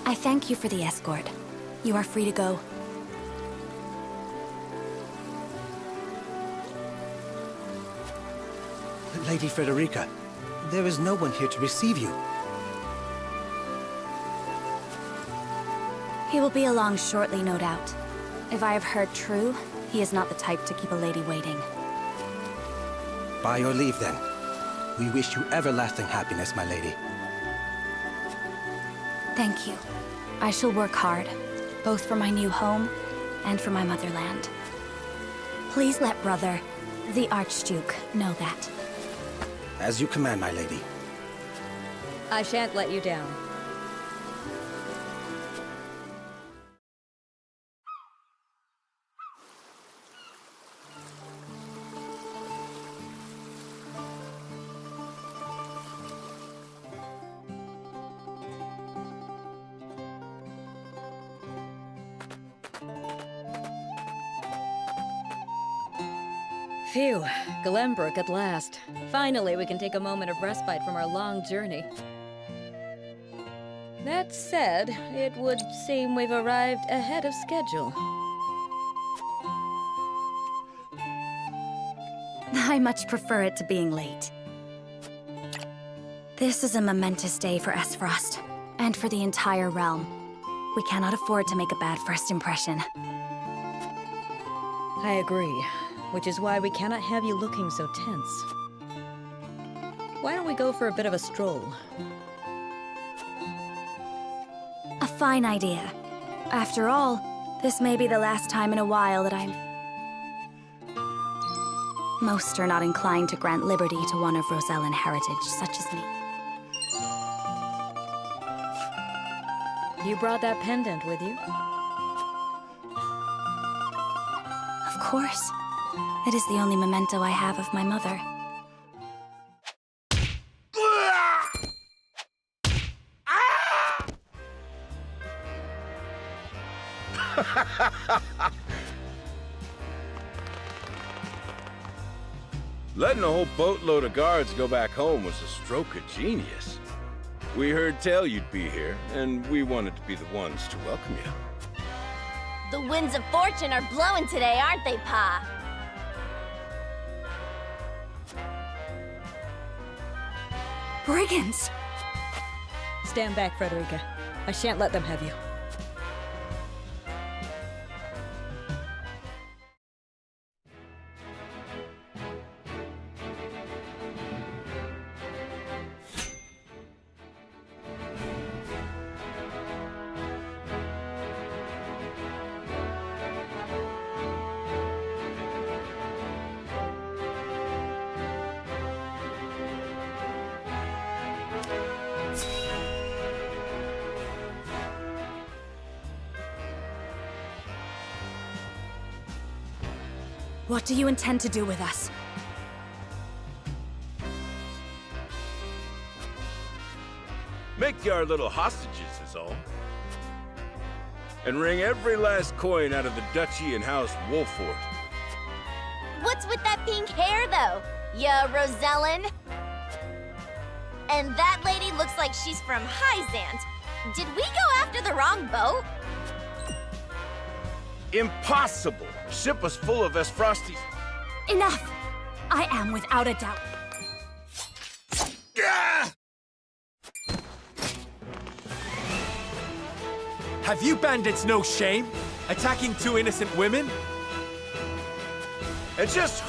I thank you for the escort. You are free to go. Lady Frederica, there is no one here to receive you. He will be along shortly, no doubt. If I have heard true, he is not the type to keep a lady waiting. By your leave, then. We wish you everlasting happiness, my lady. Thank you. I shall work hard, both for my new home and for my motherland. Please let brother, the Archduke, know that. As you command, my lady. I shan't let you down. Phew, Glenbrook at last. Finally, we can take a moment of respite from our long journey. That said, it would seem we've arrived ahead of schedule. I much prefer it to being late. This is a momentous day for Esfrost, and for the entire realm. We cannot afford to make a bad first impression. I agree, which is why we cannot have you looking so tense. Why don't we go for a bit of a stroll? A fine idea. After all, this may be the last time in a while that I'm... Most are not inclined to grant liberty to one of Rosellan heritage, such as me. You brought that pendant with you? Of course. It is the only memento I have of my mother. Letting a whole boatload of guards go back home was a stroke of genius. We heard tell you'd be here, and we wanted to be the ones to welcome you. The winds of fortune are blowing today, aren't they, Pa? Brigands! Stand back, Frederica. I shan't let them have you. What do you intend to do with us? Make you our little hostages is all. And wring every last coin out of the duchy and House Wolffort. What's with that pink hair, though? Ya Rosellan? And that lady looks like she's from Hyzant. Did we go after the wrong boat? Impossible! Ship was full of Esfrosties. Enough! I am without a doubt. Ah! Have you bandits no shame? Attacking two innocent women? And just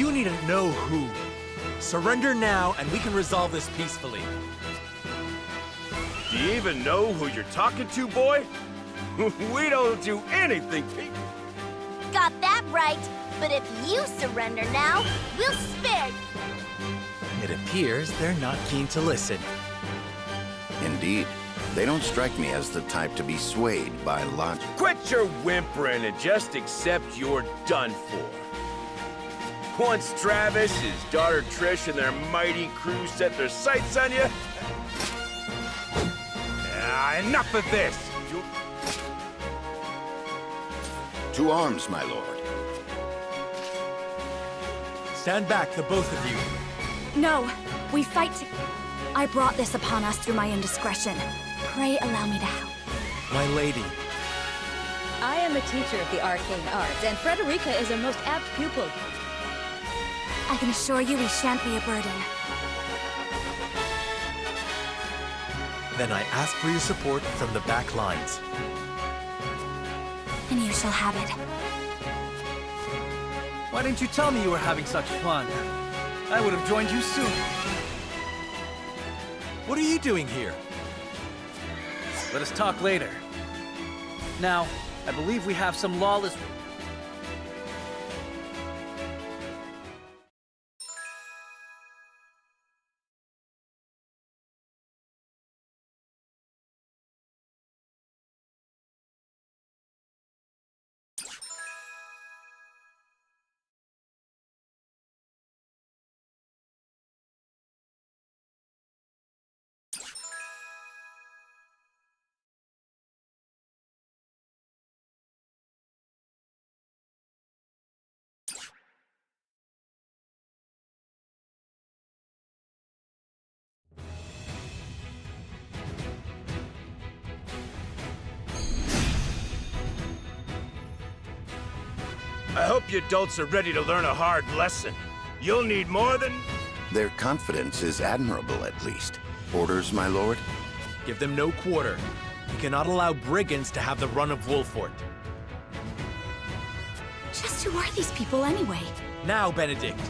You need to know who. Surrender now, and we can resolve this peacefully. Do you even know who you're talking to, boy? We don't do anything, Pink. Got that right. But if you surrender now, we'll spare you. It appears they're not keen to listen. Indeed. They don't strike me as the type to be swayed by logic. Quit your whimpering and just accept you're done for. Once Travis, his daughter Trish, and their mighty crew set their sights on you... enough of this! To arms, my lord. Stand back, the both of you. No, we fight to... I brought this upon us through my indiscretion. Pray allow me to help. My lady. I am the teacher of the arcane arts, and Frederica is a most apt pupil. I can assure you we shan't be a burden. Then I ask for your support from the back lines. And you shall have it. Why didn't you tell me you were having such fun? I would have joined you soon. What are you doing here? Let us talk later. Now, I believe we have some lawless... I hope you adults are ready to learn a hard lesson. You'll need more than... Their confidence is admirable, at least. Orders, my lord? Give them no quarter. We cannot allow brigands to have the run of Wolfort. Just who are these people anyway? Now, Benedict.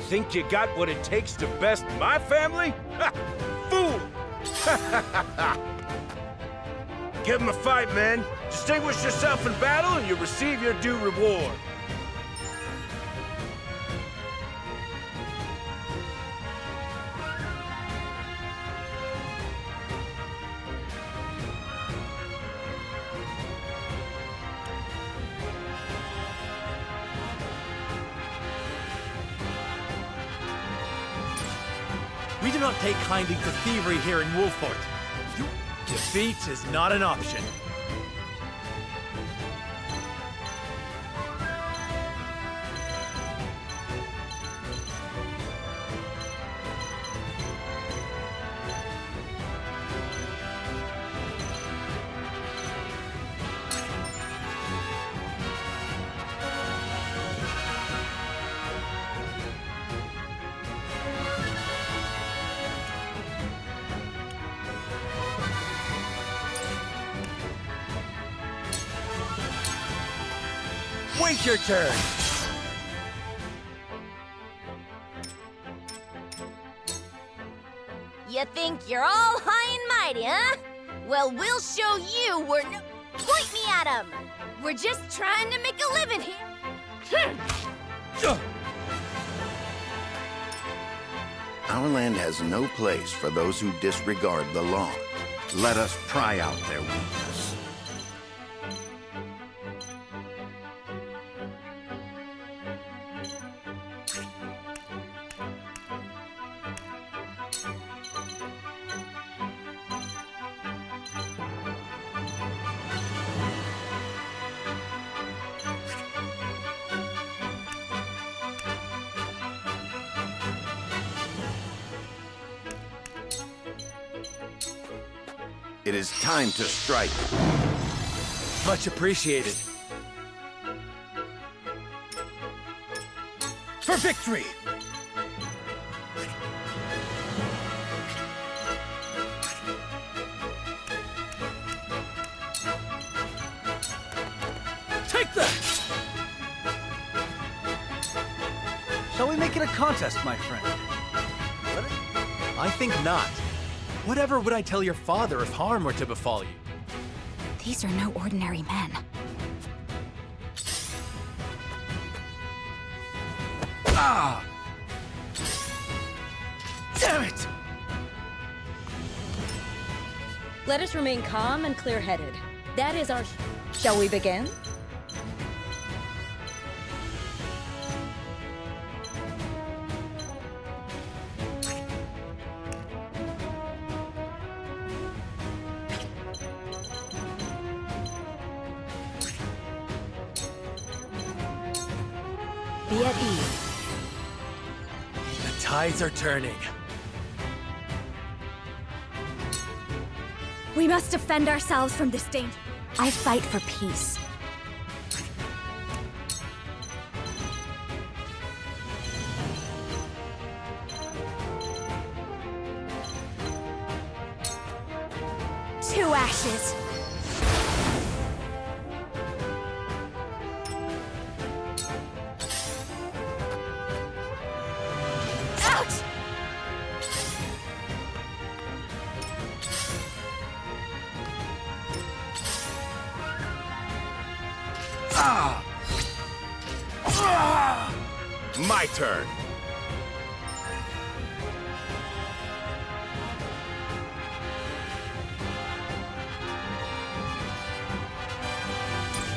Think you got what it takes to best my family? Ha! Fool! Give him a fight, men. Distinguish yourself in battle and you'll receive your due reward. We do not take kindly to thievery here in Wolfort. Defeat is not an option. Wait your turn! You think you're all high and mighty, huh? Well, we'll show you we're no... Point me at 'em! We're just trying to make a living here. Our land has no place for those who disregard the law. Let us pry out their weakness. It is time to strike. Much appreciated. For victory! Take that! Shall we make it a contest, my friend? I think not. Whatever would I tell your father if harm were to befall you? These are no ordinary men. Ah! Damn it! Let us remain calm and clear-headed. That is our... Shall we begin? Be at ease. The tides are turning. We must defend ourselves from this danger. I fight for peace. To ashes. Out! Ah! Ah! My turn.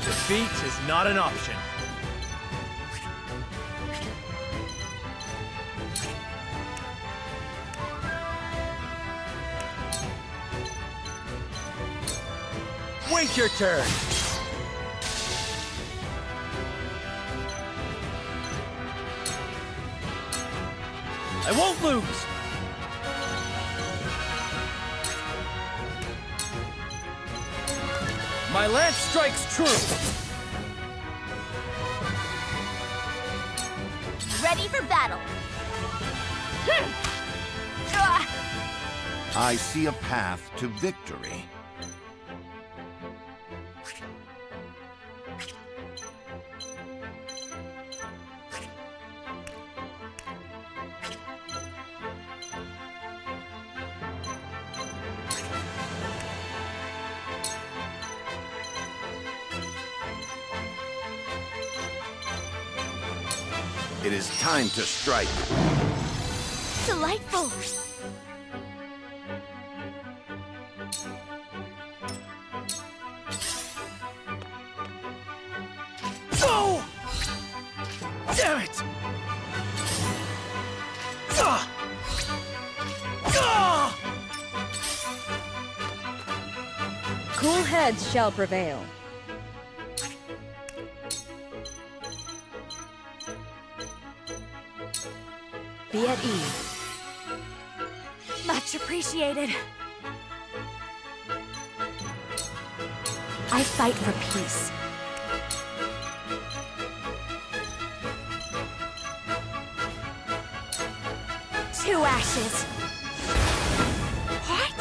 Defeat is not an option. Wait your turn. I won't lose. My lance strikes true. Ready for battle. I see a path to victory. It is time to strike. Delightful. Oh! Damn it! Ah! Ah! Cool heads shall prevail. Be at ease. Much appreciated. I fight for peace. To ashes. What?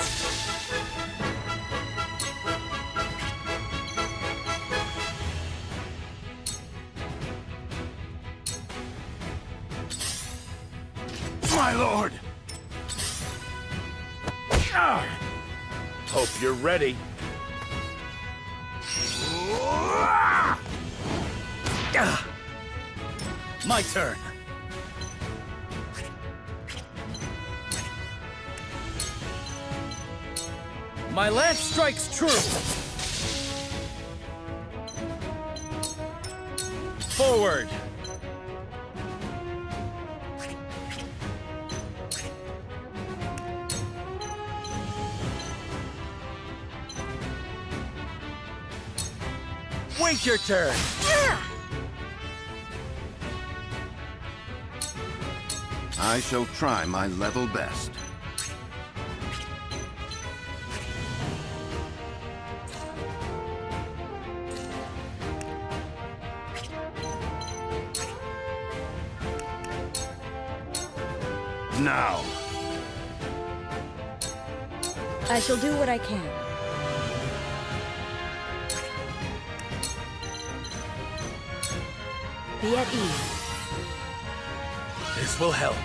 My lord! Ah! Hope you're ready. Ah! My turn. My lance strikes true. Forward. Wait your turn. I shall try my level best. now. I shall do what I can. Be at ease. This will help.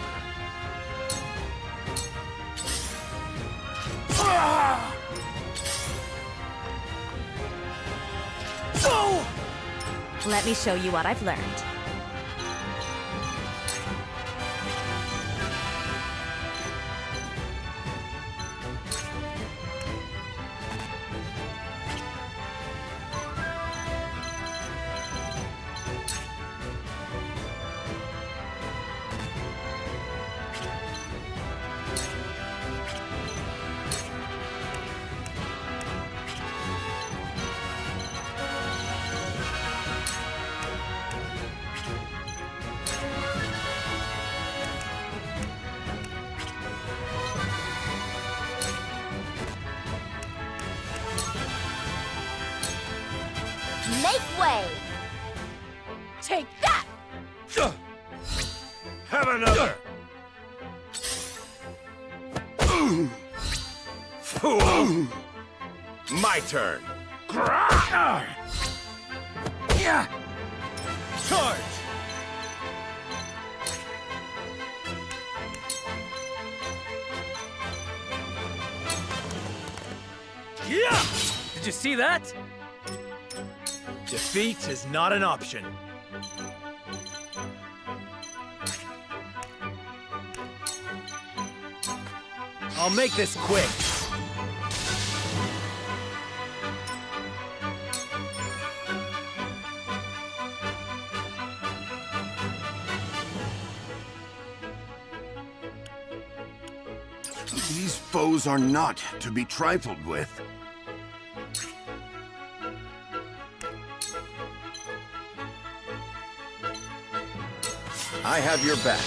Let me show you what I've learned. Make way! Take that! Have another! Fool! My turn. Charge! Yeah! Did you see that? Defeat is not an option. I'll make this quick. These foes are not to be trifled with. I have your back.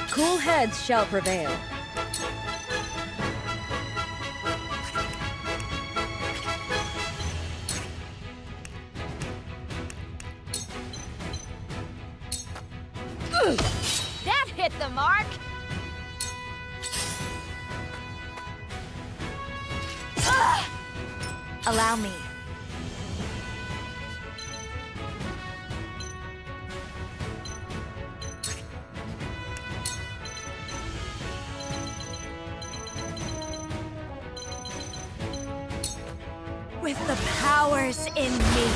Cool heads shall prevail. That hit the mark! Allow me. With the powers in me.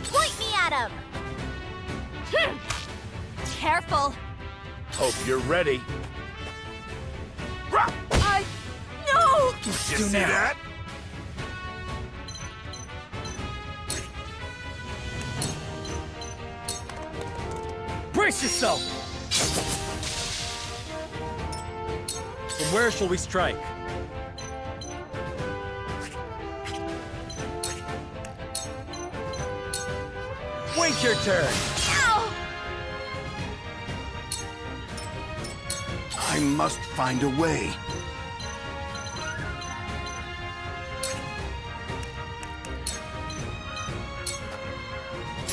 Point me at him! Careful! Hope you're ready. No! You see that? Brace yourself! From where shall we strike? Wait your turn! Ow! I must find a way.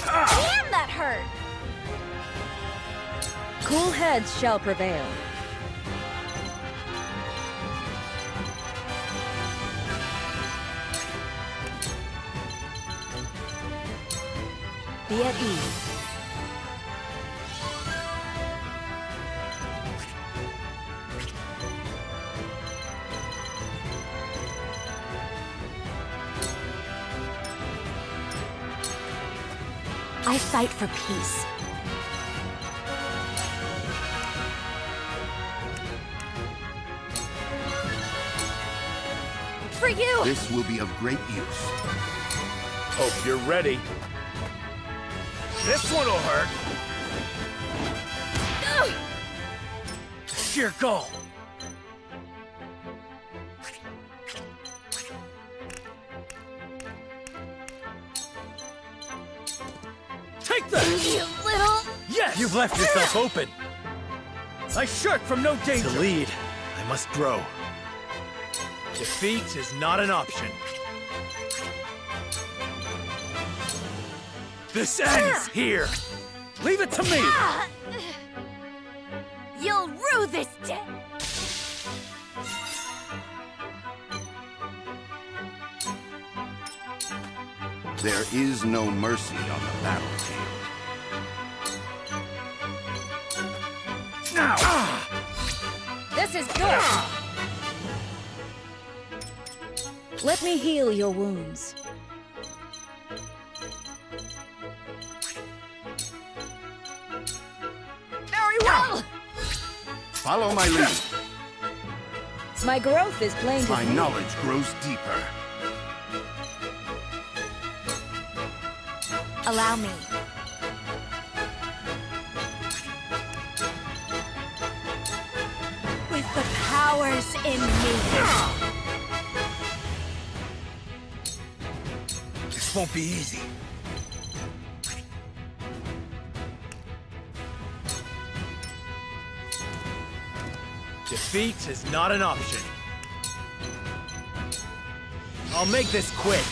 Damn, that hurt! Cool heads shall prevail. Be at ease. I fight for peace. For you! This will be of great use. Hope you're ready. This one'll hurt. Ugh! Sheer goal. Take that! You little... Yes! You've left yourself open. I shirk from no danger. To lead, I must grow. Defeat is not an option. This ends here. Leave it to me. You'll rue this day. There is no mercy on the battlefield. Now! This is good! Let me heal your wounds. Very well. Follow my lead. My growth is plain to My see. knowledge grows deeper. Allow me. With the powers in me. This won't be easy. Defeat is not an option. I'll make this quick.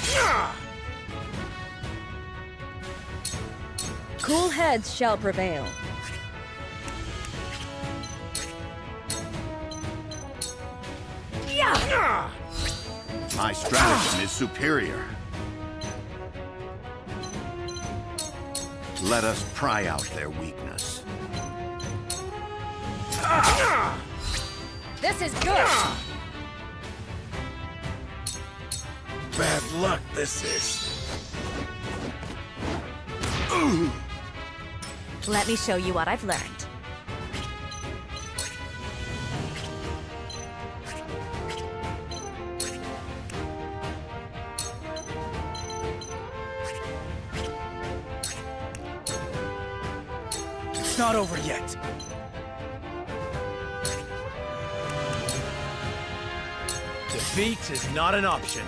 Cool heads shall prevail. My stratagem is superior. Let us pry out their weakness. This is good! Bad luck, this is. Let me show you what I've learned. It's not over yet. Defeat is not an option.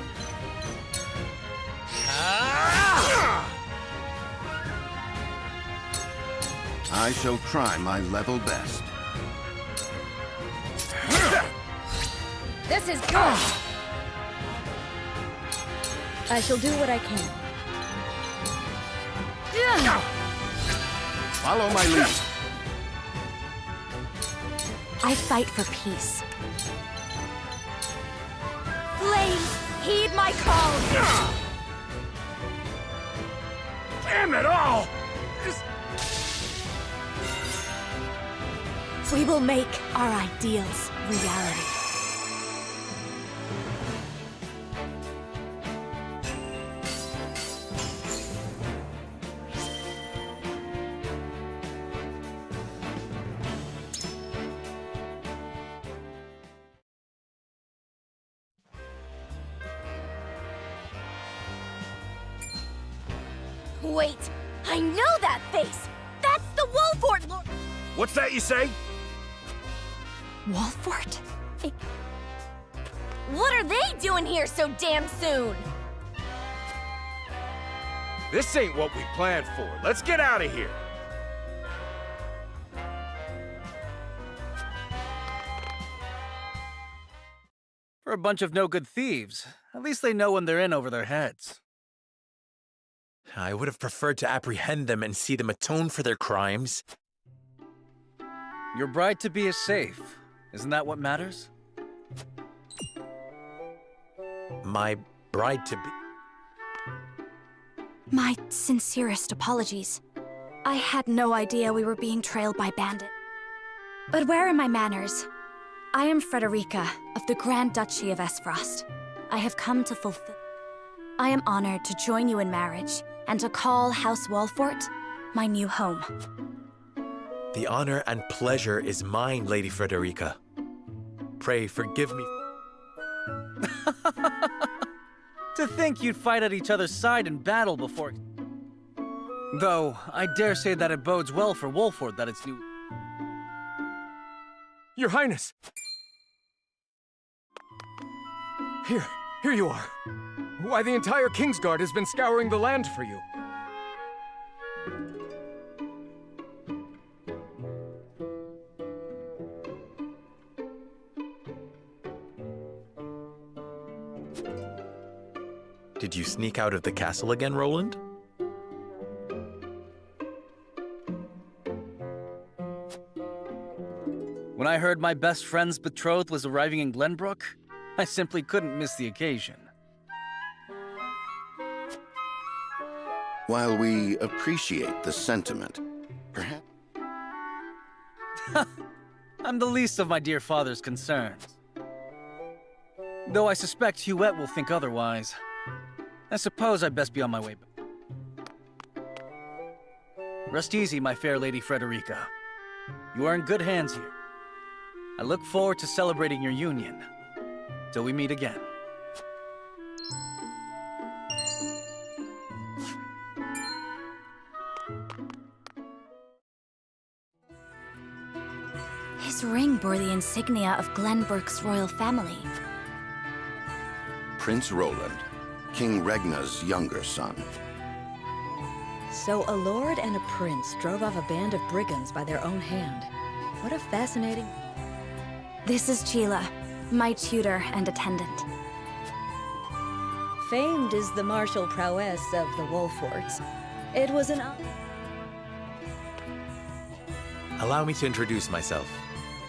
I shall try my level best. This is good! I shall do what I can. Follow my lead. I fight for peace. Flames, heed my call! Damn it all! We will make our ideals reality. Wait, I know that face! That's the Wolfort Lord! What's that you say? Wolfort? What are they doing here so damn soon? This ain't what we planned for. Let's get out of here. For a bunch of no-good thieves, at least they know when they're in over their heads. I would have preferred to apprehend them and see them atone for their crimes. Your bride-to-be is safe. Isn't that what matters? My bride-to-be... My sincerest apologies. I had no idea we were being trailed by bandits. But where are my manners? I am Frederica of the Grand Duchy of Esfrost. I have come to fulfill... I am honored to join you in marriage and to call House Wolfort my new home. The honor and pleasure is mine, Lady Frederica. Pray forgive me. To think you'd fight at each other's side in battle before... Though, I dare say that it bodes well for Wolfort that it's new... Your Highness! Here you are. Why, the entire Kingsguard has been scouring the land for you. Did you sneak out of the castle again, Roland? When I heard my best friend's betrothed was arriving in Glenbrook, I simply couldn't miss the occasion. While we appreciate the sentiment, perhaps... I'm the least of my dear father's concerns. Though I suspect Huette will think otherwise. I suppose I'd best be on my way. Rest easy, my fair Lady Frederica. You are in good hands here. I look forward to celebrating your union. Till we meet again. His ring bore the insignia of Glenbrook's royal family. Prince Roland, King Regna's younger son. So a lord and a prince drove off a band of brigands by their own hand. What a fascinating... This is Sheila, my tutor and attendant. Famed is the martial prowess of the Wolforts. It was an... Allow me to introduce myself.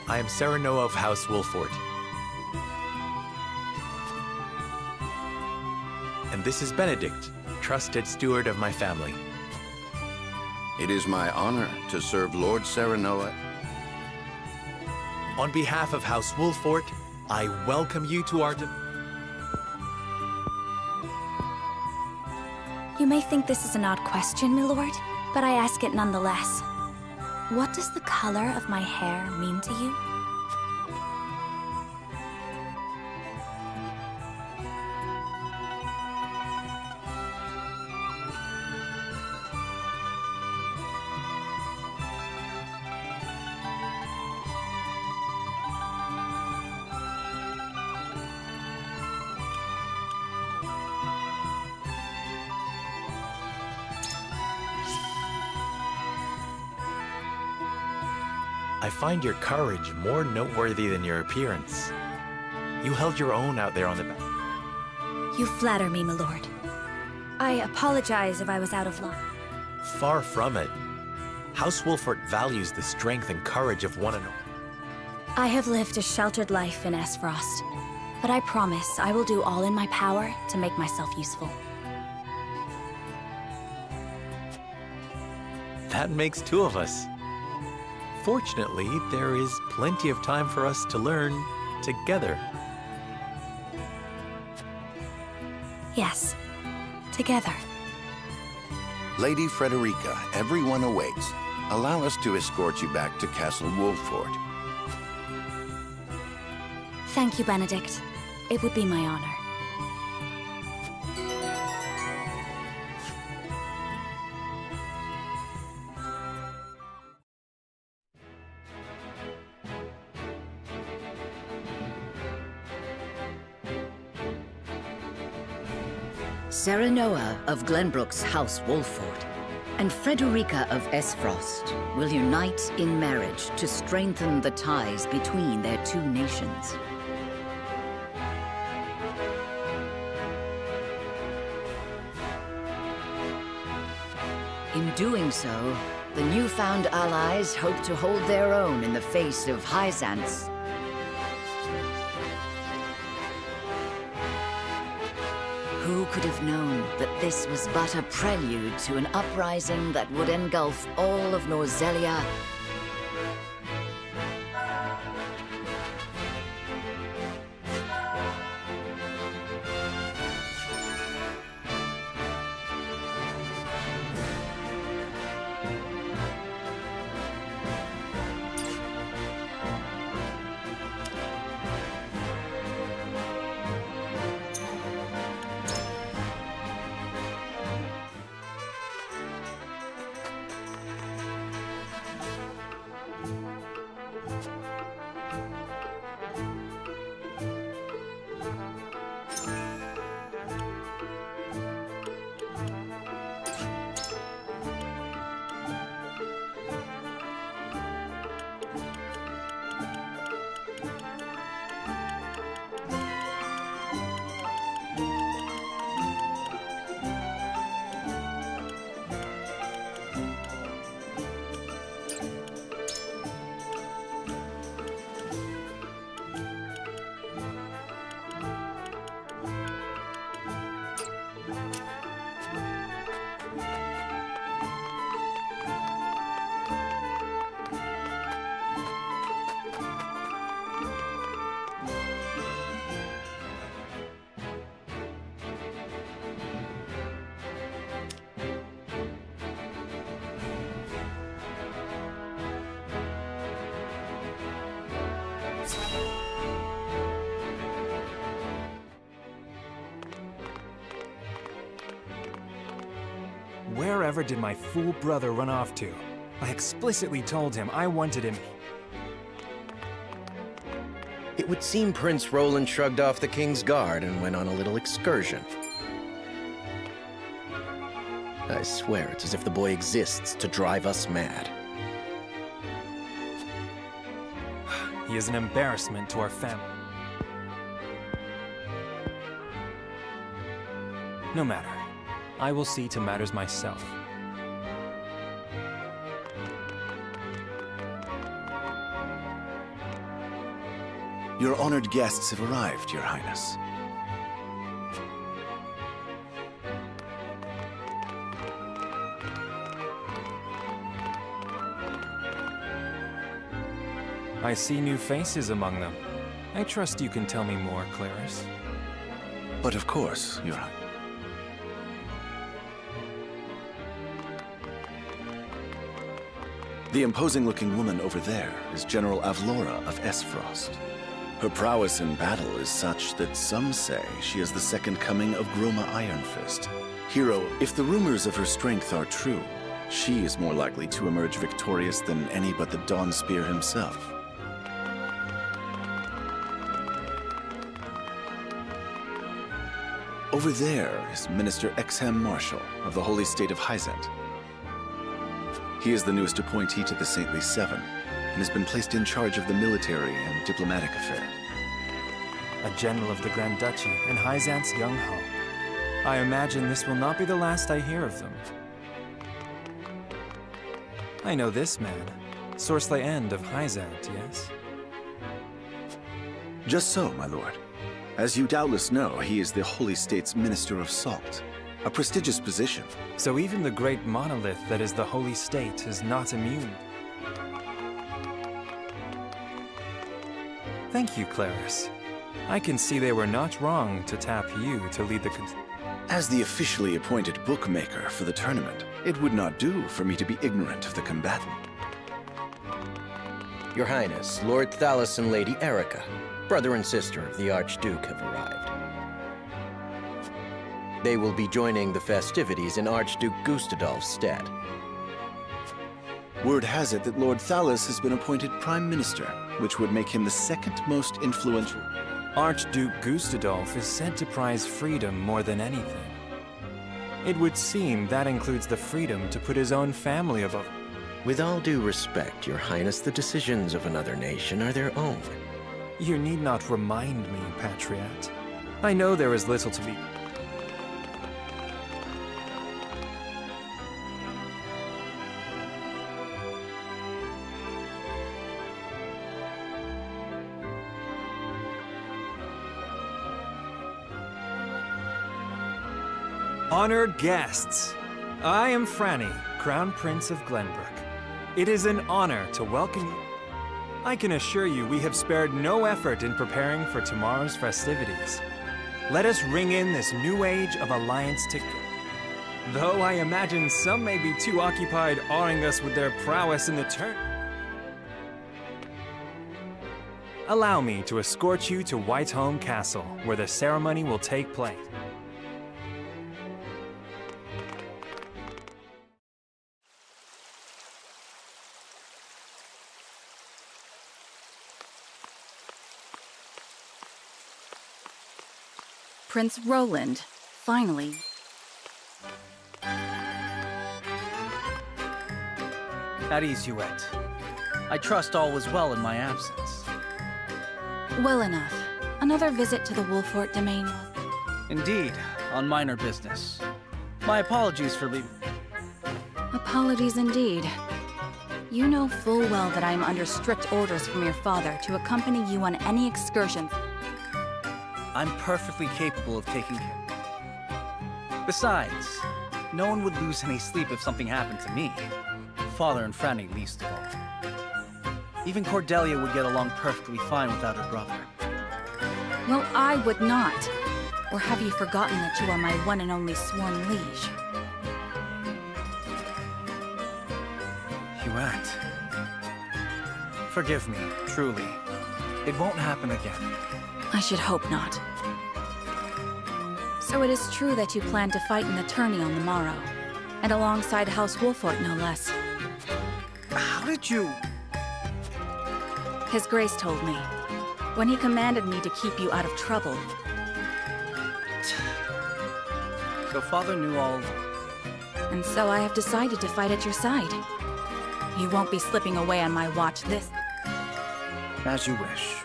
I am Serenoa of House Wolfort. And this is Benedict, trusted steward of my family. It is my honor to serve Lord Serenoa. On behalf of House Wolfort, I welcome you to our... You may think this is an odd question, milord, but I ask it nonetheless. What does the color of my hair mean to you? I find your courage more noteworthy than your appearance. You held your own out there on the back. You flatter me, milord. I apologize if I was out of line. Far from it. House Wolfort values the strength and courage of one another. I have lived a sheltered life in Esfrost, but I promise I will do all in my power to make myself useful. That makes two of us. Fortunately, there is plenty of time for us to learn together. Yes, together. Lady Frederica, everyone awaits. Allow us to escort you back to Castle Wolfort. Thank you, Benedict. It would be my honor. Serenoa of Glenbrook's House Wolfort and Frederica of Esfrost will unite in marriage to strengthen the ties between their two nations. In doing so, the newfound allies hope to hold their own in the face of Hyzants. Who could have known that this was but a prelude to an uprising that would engulf all of Norzelia? wherever did my fool brother run off to? I explicitly told him I wanted him. It would seem Prince Roland shrugged off the King's Guard and went on a little excursion. I swear it's as if the boy exists to drive us mad. He is an embarrassment to our family. No matter. I will see to matters myself. Your honored guests have arrived, Your Highness. I see new faces among them. I trust you can tell me more, Claris. But of course, Your Highness. The imposing-looking woman over there is General Avlora of Esfrost. Her prowess in battle is such that some say she is the second coming of Groma Ironfist. Hero, if the rumors of her strength are true, she is more likely to emerge victorious than any but the Dawnspear himself. Over there is Minister Exham Marshall of the Holy State of Hyzant. He is the newest appointee to the Saintly Seven, and has been placed in charge of the military and diplomatic affairs. A general of the Grand Duchy and Hyzant's young hope. I imagine this will not be the last I hear of them. I know this man, Sorsley End of Hyzant, yes? Just so, my lord. As you doubtless know, he is the Holy State's Minister of Salt, a prestigious position. So even the great monolith that is the Holy State is not immune. Thank you, Claris. I can see they were not wrong to tap you to lead the... As the officially appointed bookmaker for the tournament, it would not do for me to be ignorant of the combatant. Your Highness, Lord Thalos and Lady Erica, brother and sister of the Archduke, have arrived. They will be joining the festivities in Archduke Gustadolf's stead. Word has it that Lord Thalos has been appointed Prime Minister, which would make him the second most influential. Archduke Gustadolf is said to prize freedom more than anything. It would seem that includes the freedom to put his own family above. With all due respect, Your Highness, the decisions of another nation are their own. You need not remind me, Patriot. I know there is little to be... Honored guests, I am Franny, Crown Prince of Glenbrook. It is an honor to welcome you. I can assure you we have spared no effort in preparing for tomorrow's festivities. Let us ring in this new age of alliance together. Though I imagine some may be too occupied awing us with their prowess in the turn. Allow me to escort you to Whiteholm Castle, where the ceremony will take place. Prince Roland, finally. At ease, Huette. I trust all was well in my absence. Well enough. Another visit to the Wolfort domain. Indeed, on minor business. My apologies for leaving. Apologies indeed. You know full well that I am under strict orders from your father to accompany you on any excursion. I'm perfectly capable of taking care. Besides, no one would lose any sleep if something happened to me. Father and Franny least of all. Even Cordelia would get along perfectly fine without her brother. Well, I would not. Or have you forgotten that you are my one and only sworn liege? Huette. Forgive me, truly. It won't happen again. I should hope not. So it is true that you plan to fight in the tourney on the morrow, And alongside House Wolfort, no less. How did you... His Grace told me, when he commanded me to keep you out of trouble. So Father knew all... And so I have decided to fight at your side. You won't be slipping away on my watch this... As you wish.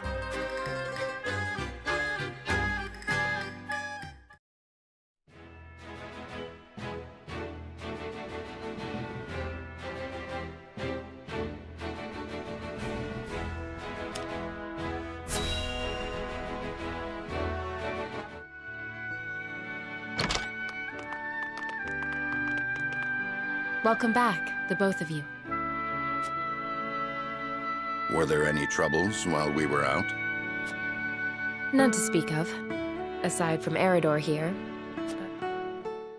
Welcome back, the both of you. Were there any troubles while we were out? None to speak of, aside from Eridor here.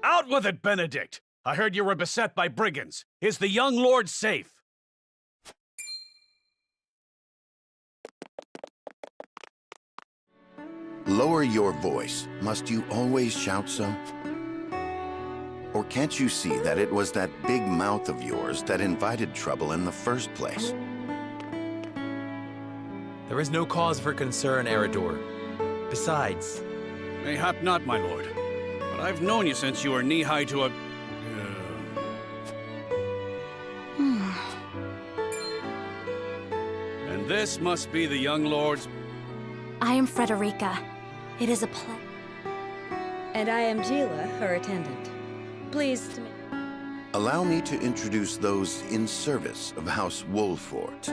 Out with it, Benedict! I heard you were beset by brigands. Is the young lord safe? Lower your voice. Must you always shout so? Or can't you see that it was that big mouth of yours that invited trouble in the first place? There is no cause for concern, Eridor. Besides... Mayhap not, my lord. But I've known you since you were knee-high to a... And this must be the young lord's... I am Frederica. It is a pleasure. And I am Gila, her attendant. Pleased to meet... Allow me to introduce those in service of House Wolfort.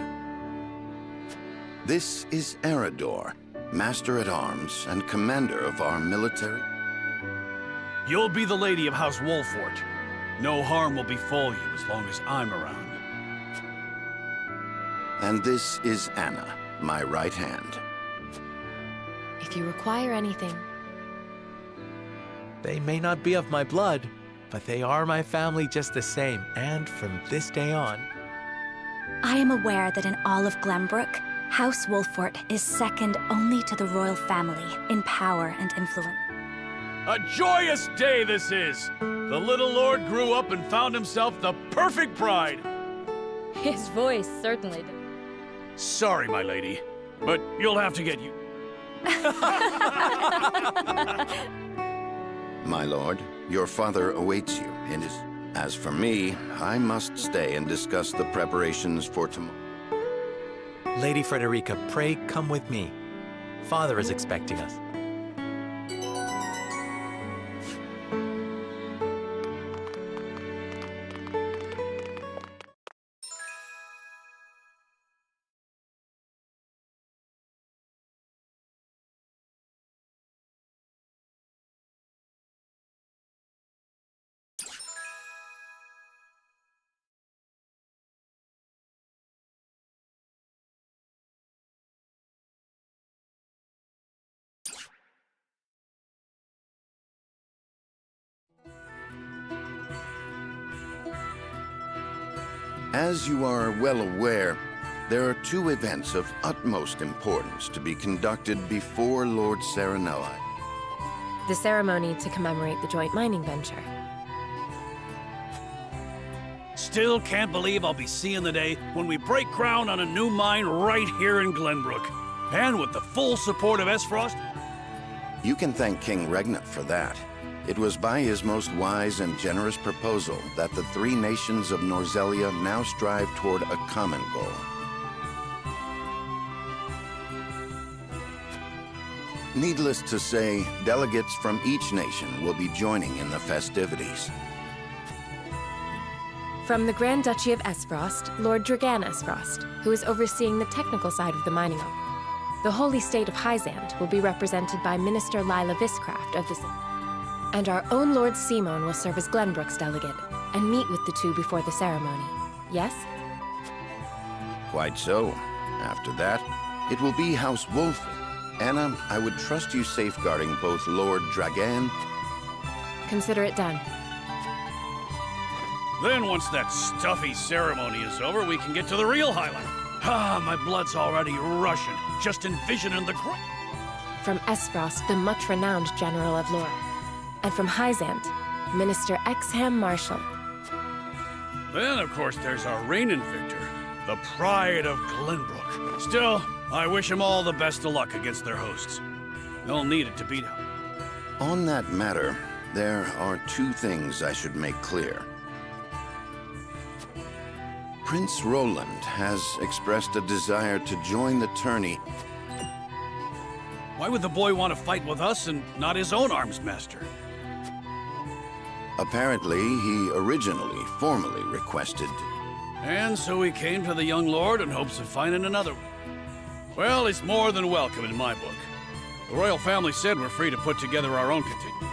This is Eridor, Master-at-Arms and Commander of our military. You'll be the lady of House Wolfort. No harm will befall you as long as I'm around. And this is Anna, my right hand. If you require anything... They may not be of my blood, but they are my family just the same, and from this day on... I am aware that in all of Glenbrook, House Wolfort is second only to the royal family in power and influence. A joyous day this is! The little lord grew up and found himself the perfect bride! His voice certainly does. Sorry, my lady, but you'll have to get you... My lord, your father awaits you in his... As for me, I must stay and discuss the preparations for tomorrow. Lady Frederica, pray come with me. Father is expecting us. As you are well aware, there are two events of utmost importance to be conducted before Lord Serenoa. The ceremony to commemorate the joint mining venture. Still can't believe I'll be seeing the day when we break ground on a new mine right here in Glenbrook. And with the full support of Esfrost. You can thank King Regnant for that. It was by his most wise and generous proposal that the three nations of Norzelia now strive toward a common goal. Needless to say, delegates from each nation will be joining in the festivities. From the Grand Duchy of Esfrost, Lord Dragan Esfrost, who is overseeing the technical side of the mining op. The Holy State of Hyzant will be represented by Minister Lila Viscraft of the city. And our own Lord Simon will serve as Glenbrook's delegate, and meet with the two before the ceremony. Yes? Quite so. After that, it will be House Wolfort. Anna, I would trust you safeguarding both Lord Dragan... Consider it done. Then once that stuffy ceremony is over, we can get to the real highlight. Ah, my blood's already rushing, just envisioning the great... From Esfrost, the much-renowned General of Lore. And from Hyzant, Minister Exham Marshall. Then, of course, there's our reigning victor, the pride of Glenbrook. Still, I wish him all the best of luck against their hosts. They'll need it to beat him. On that matter, there are two things I should make clear. Prince Roland has expressed a desire to join the tourney. Why would the boy want to fight with us and not his own arms master? Apparently, he originally formally requested. And so he came to the young lord in hopes of finding another one. Well, he's more than welcome in my book. The royal family said we're free to put together our own contingent.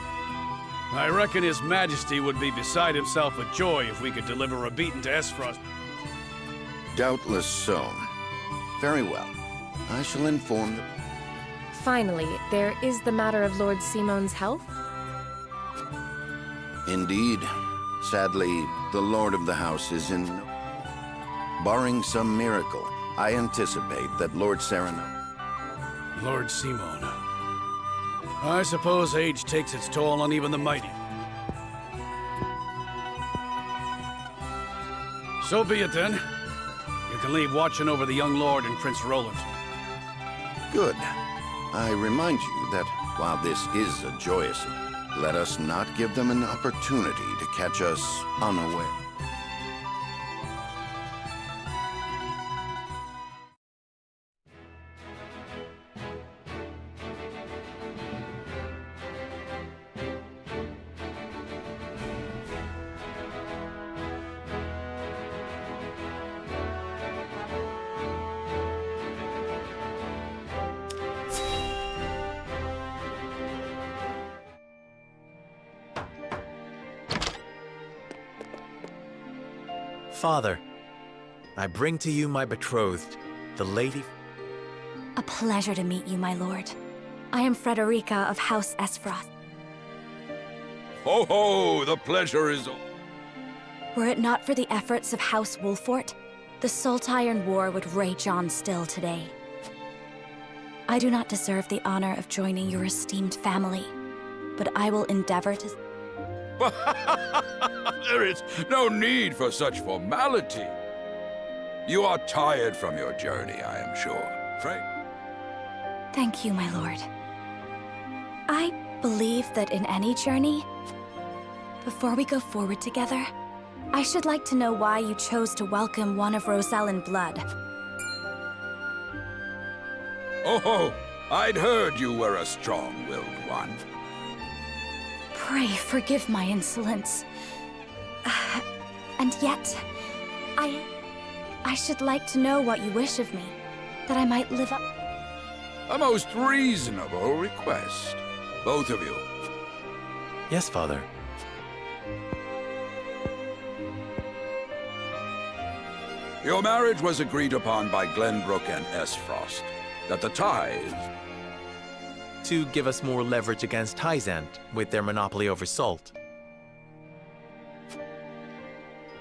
I reckon His Majesty would be beside himself with joy if we could deliver a beating to Esfrost. Doubtless so. Very well. I shall inform the... Finally, there is the matter of Lord Simon's health. Indeed. Sadly, the Lord of the House is in... Barring some miracle, I anticipate that Lord Serenoa... Lord Simon. I suppose age takes its toll on even the mighty. So be it then. You can leave watching over the young lord and Prince Roland. Good. I remind you that while this is a joyous... let us not give them an opportunity to catch us unaware. Father, I bring to you my betrothed, the Lady... A pleasure to meet you, my lord. I am Frederica of House Esfrost. Ho ho! The pleasure is all. Were it not for the efforts of House Wolfort, the Saltiron War would rage on still today. I do not deserve the honor of joining your esteemed family, but I will endeavor to... There is no need for such formality. You are tired from your journey, I am sure. Right? Thank you, my lord. I believe that in any journey, before we go forward together, I should like to know why you chose to welcome one of Rosellan blood. Oh, I'd heard you were a strong-willed one. Pray forgive my insolence. And yet, I should like to know what you wish of me, that I might live up... A most reasonable request. Both of you. Yes, Father. Your marriage was agreed upon by Glenbrook and Esfrost. That the ties... To give us more leverage against Hyzant with their monopoly over salt.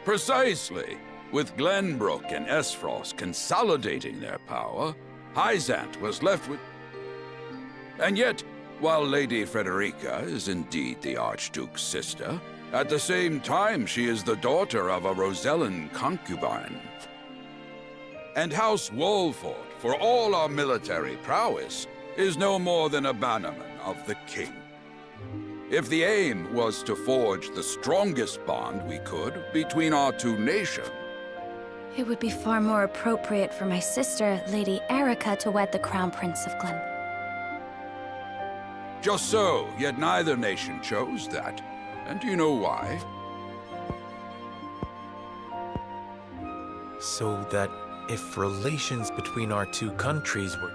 Precisely. With Glenbrook and Esfrost consolidating their power, Hyzant was left with... And yet, while Lady Frederica is indeed the Archduke's sister, at the same time she is the daughter of a Rosellan concubine. And House Wolfort, for all our military prowess, is no more than a bannerman of the king. If the aim was to forge the strongest bond we could between our two nations, It would be far more appropriate for my sister, Lady Erica, to wed the Crown Prince of Glen. just so, yet neither nation chose that. And do you know why? So that if relations between our two countries were...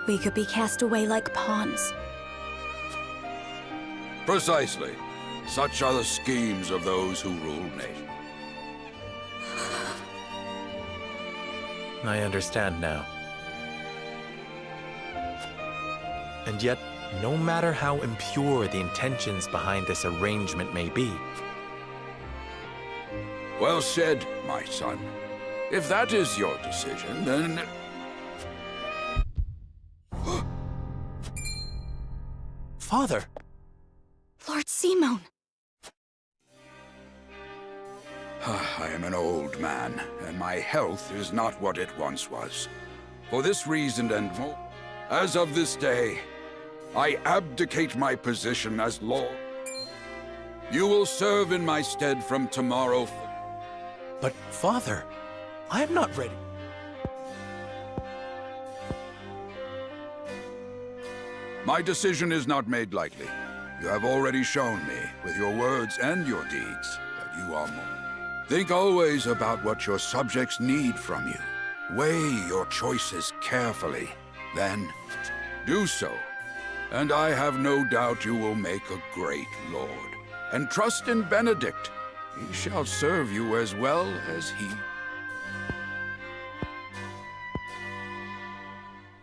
We could be cast away like pawns. Precisely. Such are the schemes of those who rule nations. I understand now. And yet, no matter how impure the intentions behind this arrangement may be... Well said, my son. If that is your decision, then... Father! Lord Simon! I am an old man, and my health is not what it once was. For this reason and more, as of this day, I abdicate my position as Lord. You will serve in my stead from tomorrow. But, Father, I am not ready. My decision is not made lightly. You have already shown me, with your words and your deeds, that you are more. Think always about what your subjects need from you. Weigh your choices carefully, then do so. And I have no doubt you will make a great lord. And trust in Benedict. He shall serve you as well as he.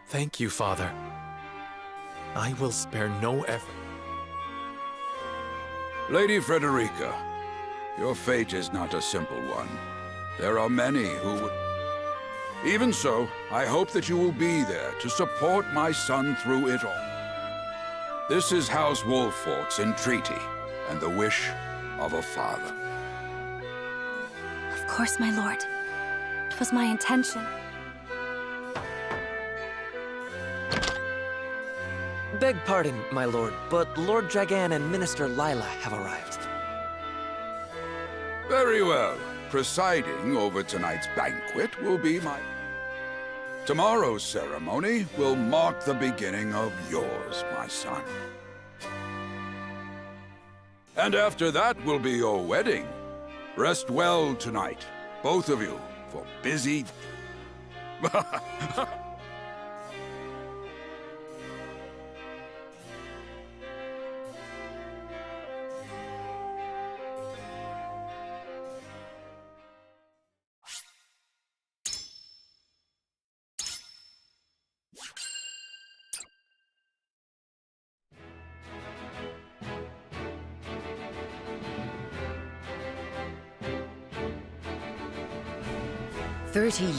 Thank you, Father. I will spare no effort. Lady Frederica, your fate is not a simple one. There are many who would... Even so, I hope that you will be there to support my son through it all. This is House Wolfort's entreaty, and the wish of a father. Of course, my lord. It was my intention. Beg pardon, my lord, but Lord Dragan and Minister Lila have arrived. Very well. Presiding over tonight's banquet will be my... Tomorrow's ceremony will mark the beginning of yours, my son. And after that will be your wedding. Rest well tonight, both of you, for busy...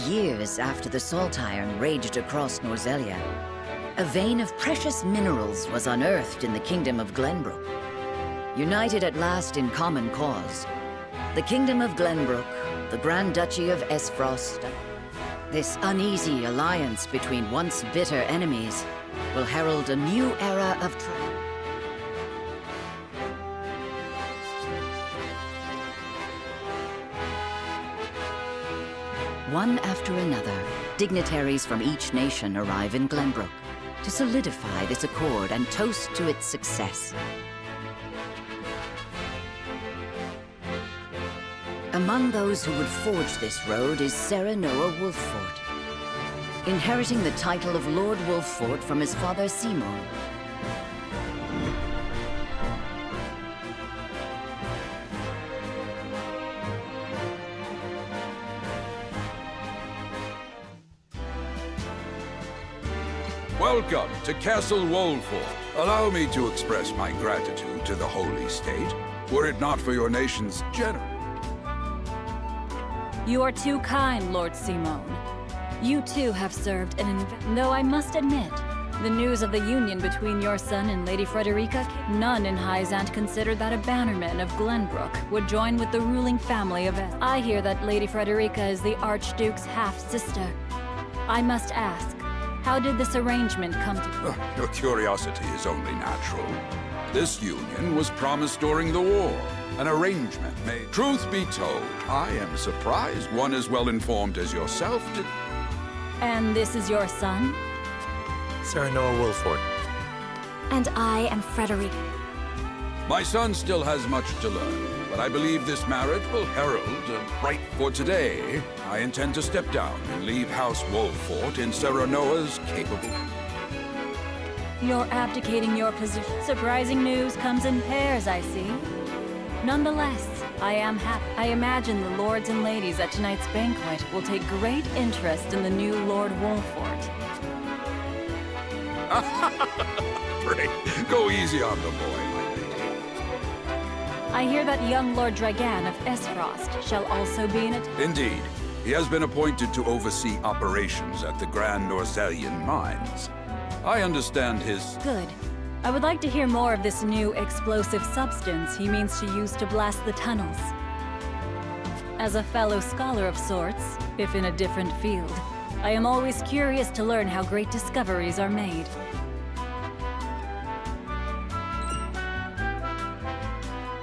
Years after the Salt Iron raged across Norzelia, a vein of precious minerals was unearthed in the Kingdom of Glenbrook. United at last in common cause, the Kingdom of Glenbrook, the Grand Duchy of Esfrost, this uneasy alliance between once bitter enemies will herald a new era of trouble. One after another, dignitaries from each nation arrive in Glenbrook to solidify this accord and toast to its success. Among those who would forge this road is Serenoa Wolffort, inheriting the title of Lord Wolffort from his father Simon. Welcome to Castle Wolffort. Allow me to express my gratitude to the Holy State. Were it not for your nation's generous... You are too kind, Lord Simon. You too have served though I must admit, the news of the union between your son and Lady Frederica, none in Hyzant considered that a bannerman of Glenbrook would join with the ruling family of Es. I hear that Lady Frederica is the Archduke's half-sister. I must ask, how did this arrangement come to... Your curiosity is only natural. This union was promised during the war. An arrangement made. Truth be told, I am surprised one as well informed as yourself did. And this is your son? Serenoa Wolffort. And I am Frederica. My son still has much to learn, but I believe this marriage will herald a bright... For today, I intend to step down and leave House Wolffort in Serenoa's capable... You're abdicating your position. Surprising news comes in pairs, I see. Nonetheless, I am happy. I imagine the lords and ladies at tonight's banquet will take great interest in the new Lord Wolffort. Great. Go easy on the boy, my lady. I hear that young Lord Dragan of Esfrost shall also be in it. Indeed. He has been appointed to oversee operations at the Grand Norzelian mines. I understand his... Good. I would like to hear more of this new explosive substance he means to use to blast the tunnels. As a fellow scholar of sorts, if in a different field, I am always curious to learn how great discoveries are made.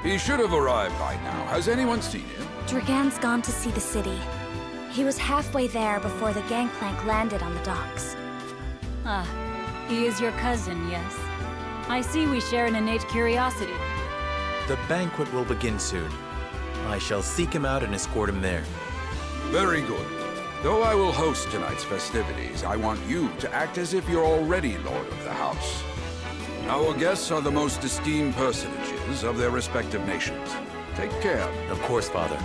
He should have arrived by now. Has anyone seen him? Dragan's gone to see the city. He was halfway there before the gangplank landed on the docks. Ah, he is your cousin, yes. I see we share an innate curiosity. The banquet will begin soon. I shall seek him out and escort him there. Very good. Though I will host tonight's festivities, I want you to act as if you're already Lord of the House. Our guests are the most esteemed personages of their respective nations. Take care. Of course, Father.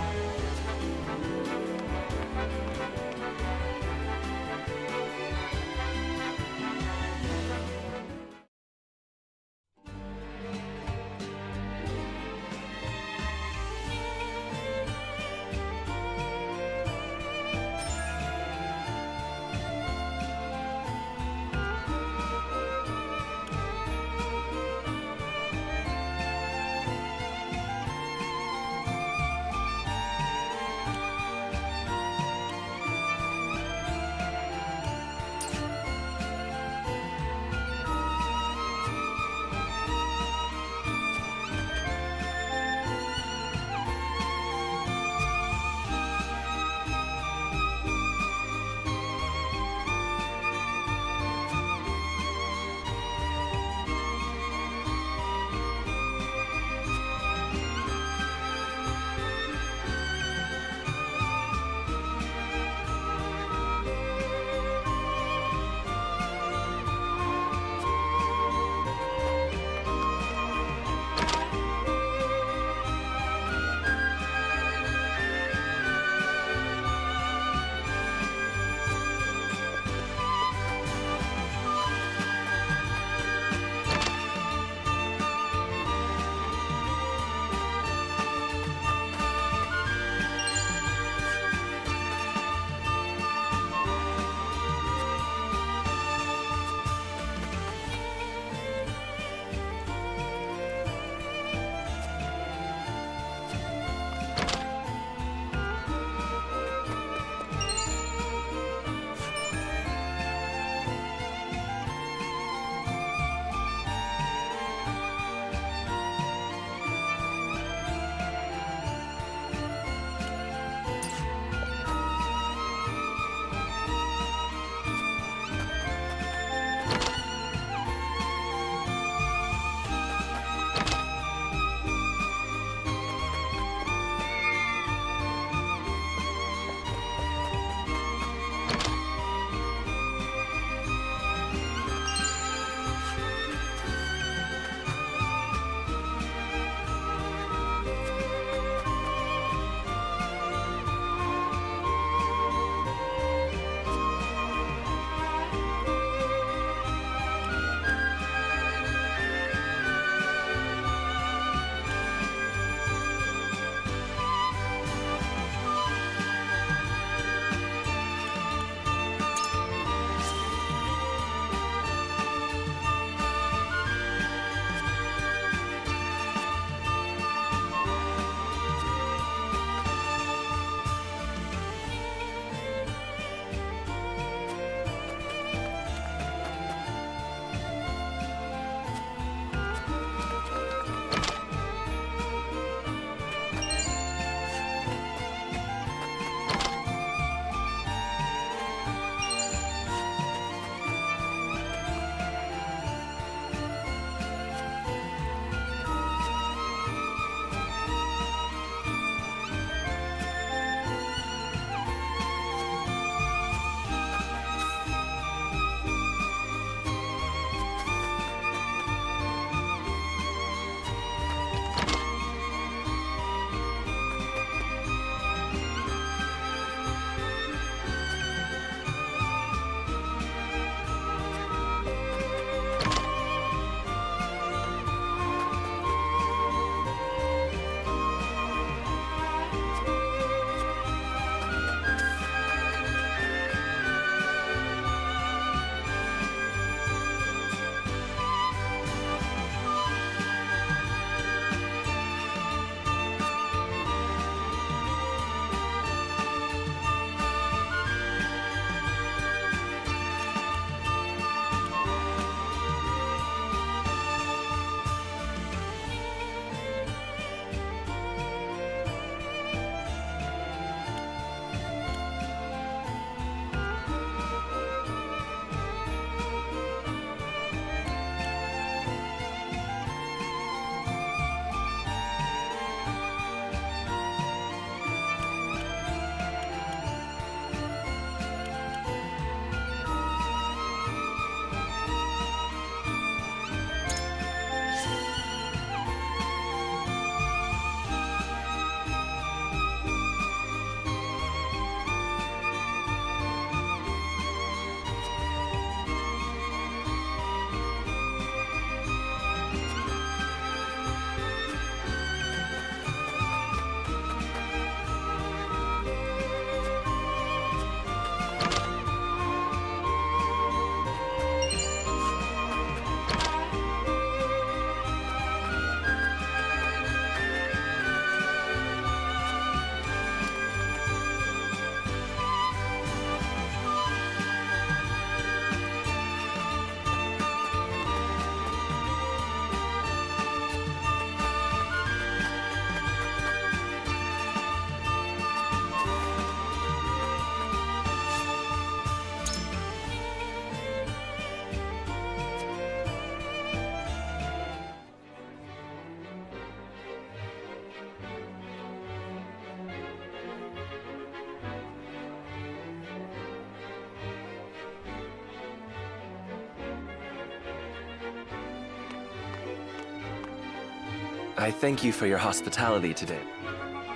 I thank you for your hospitality today.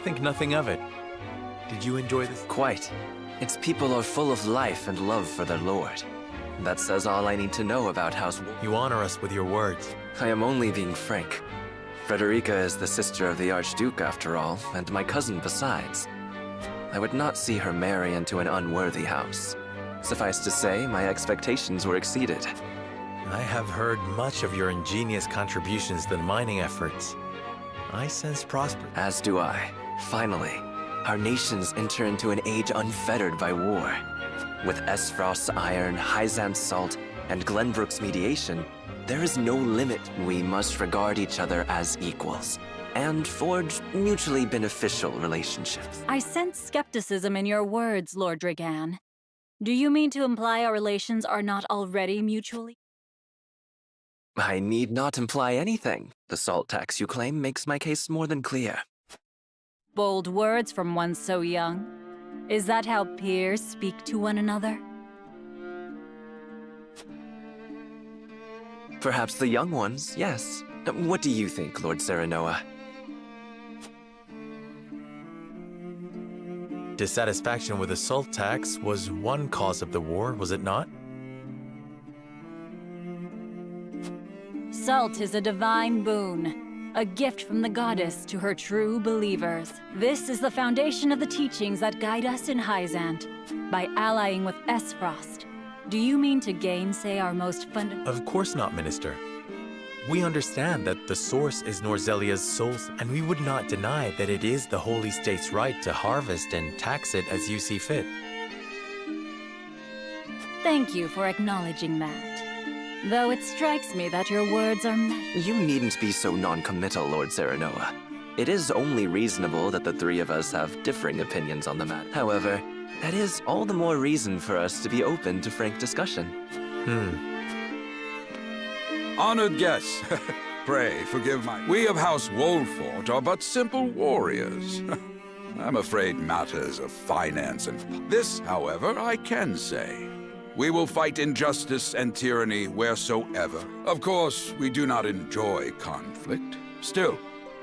Think nothing of it. Did you enjoy this? Quite. Its people are full of life and love for their lord. That says all I need to know about House Wolf. You honor us with your words. I am only being frank. Frederica is the sister of the Archduke, after all, and my cousin besides. I would not see her marry into an unworthy house. Suffice to say, my expectations were exceeded. I have heard much of your ingenious contributions to the mining efforts. I sense prosperity. As do I. Finally, our nations enter into an age unfettered by war. With Esfrost's iron, Hyzant's salt, and Glenbrook's mediation, there is no limit. We must regard each other as equals and forge mutually beneficial relationships. I sense skepticism in your words, Lord Dragan. Do you mean to imply our relations are not already mutually? I need not imply anything. The salt tax you claim makes my case more than clear. Bold words from one so young. Is that how peers speak to one another? Perhaps the young ones, yes. What do you think, Lord Serenoa? Dissatisfaction with the salt tax was one cause of the war, was it not? Salt is a divine boon, a gift from the goddess to her true believers. This is the foundation of the teachings that guide us in Hyzant. By allying with Esfrost, do you mean to gainsay our most fundamental? Of course not, Minister. We understand that the source is Norzelia's souls, and we would not deny that it is the Holy State's right to harvest and tax it as you see fit. Thank you for acknowledging that. Though it strikes me that your words are You needn't be so non-committal, Lord Serenoa. It is only reasonable that the three of us have differing opinions on the matter. However, that is all the more reason for us to be open to frank discussion. Honored guests, pray forgive my... We of House Wolfort are but simple warriors. I'm afraid matters of finance and... This, however, I can say. We will fight injustice and tyranny wheresoever. Of course, we do not enjoy conflict. Still,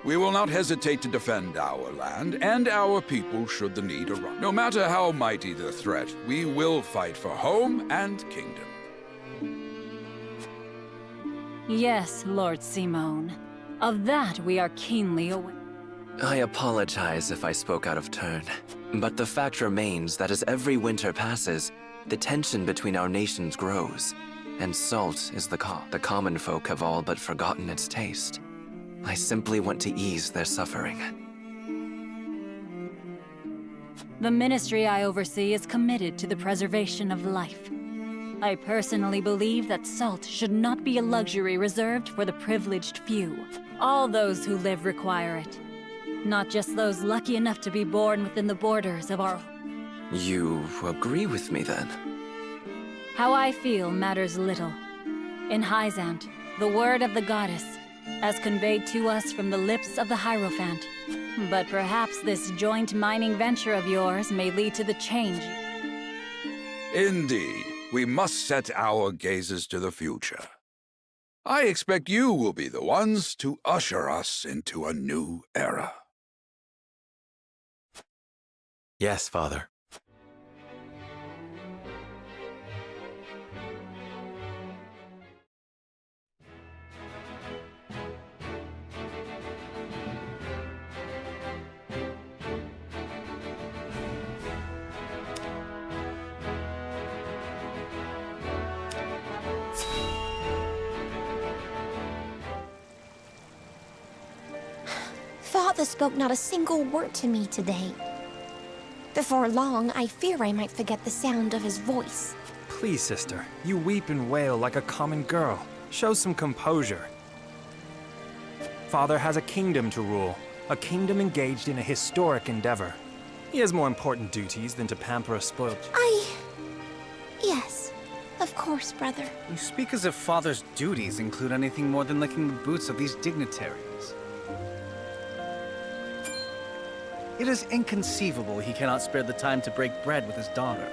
we will not hesitate to defend our land and our people should the need arise. No matter how mighty the threat, we will fight for home and kingdom. Yes, Lord Simone. Of that we are keenly aware. I apologize if I spoke out of turn, but the fact remains that as every winter passes, the tension between our nations grows, and salt is the cause. The common folk have all but forgotten its taste. I simply want to ease their suffering. The ministry I oversee is committed to the preservation of life. I personally believe that salt should not be a luxury reserved for the privileged few. All those who live require it. Not just those lucky enough to be born within the borders of our... You agree with me, then? How I feel matters little. In Hyzant, the word of the goddess, as conveyed to us from the lips of the Hierophant. But perhaps this joint mining venture of yours may lead to the change. Indeed, we must set our gazes to the future. I expect you will be the ones to usher us into a new era. Yes, Father. Father spoke not a single word to me today. Before long, I fear I might forget the sound of his voice. Please, sister, you weep and wail like a common girl. Show some composure. Father has a kingdom to rule, a kingdom engaged in a historic endeavor. He has more important duties than to pamper a spoiled... Yes, of course, brother. You speak as if Father's duties include anything more than licking the boots of these dignitaries. It is inconceivable he cannot spare the time to break bread with his daughter.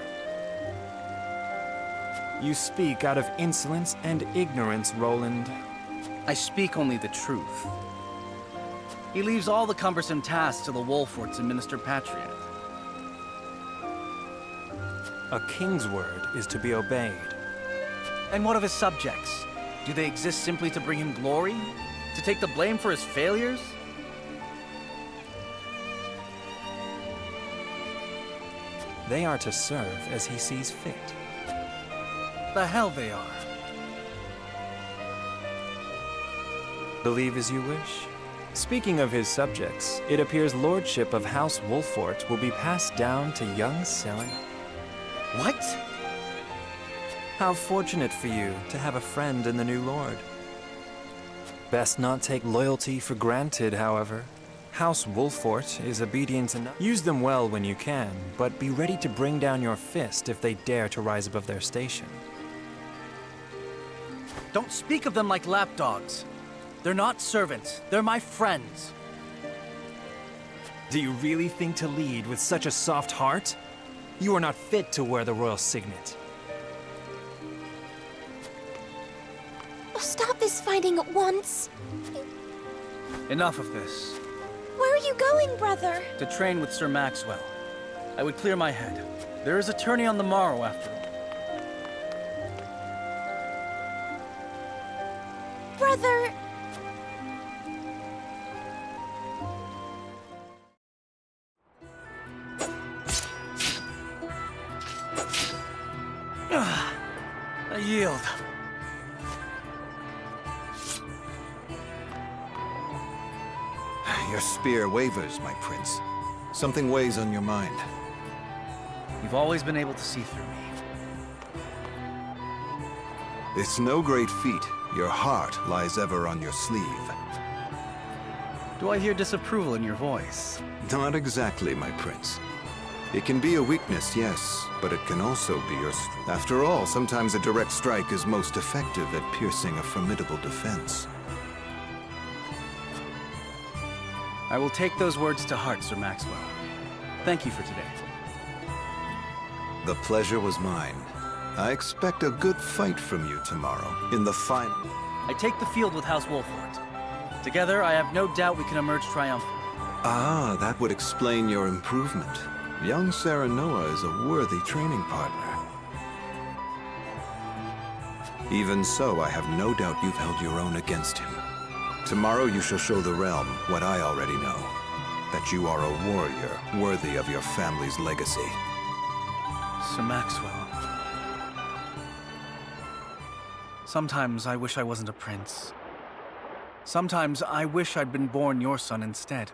You speak out of insolence and ignorance, Roland. I speak only the truth. He leaves all the cumbersome tasks to the Wolforts and Minister Patriot. A king's word is to be obeyed. And what of his subjects? Do they exist simply to bring him glory? To take the blame for his failures? They are to serve as he sees fit. The hell they are. Believe as you wish. Speaking of his subjects, it appears lordship of House Wolfort will be passed down to young Seren. What? How fortunate for you to have a friend in the new lord. Best not take loyalty for granted, however. House Wolfort is obedient enough. Use them well when you can, but be ready to bring down your fist if they dare to rise above their station. Don't speak of them like lapdogs. They're not servants. They're my friends. Do you really think to lead with such a soft heart? You are not fit to wear the royal signet. Oh, stop this fighting at once. Enough of this. Where are you going, brother? To train with Sir Maxwell. I would clear my head. There is a tourney on the morrow, after all. Brother... I yield. Your spear wavers, my prince. Something weighs on your mind. You've always been able to see through me. It's no great feat. Your heart lies ever on your sleeve. Do I hear disapproval in your voice? Not exactly, my prince. It can be a weakness, yes, but it can also be your strength. After all, sometimes a direct strike is most effective at piercing a formidable defense. I will take those words to heart, Sir Maxwell. Thank you for today. The pleasure was mine. I expect a good fight from you tomorrow, in the final. I take the field with House Wolfort. Together, I have no doubt we can emerge triumphant. Ah, that would explain your improvement. Young Serenoa is a worthy training partner. Even so, I have no doubt you've held your own against him. Tomorrow you shall show the realm what I already know. That you are a warrior worthy of your family's legacy. Sir Maxwell. Sometimes I wish I wasn't a prince. Sometimes I wish I'd been born your son instead.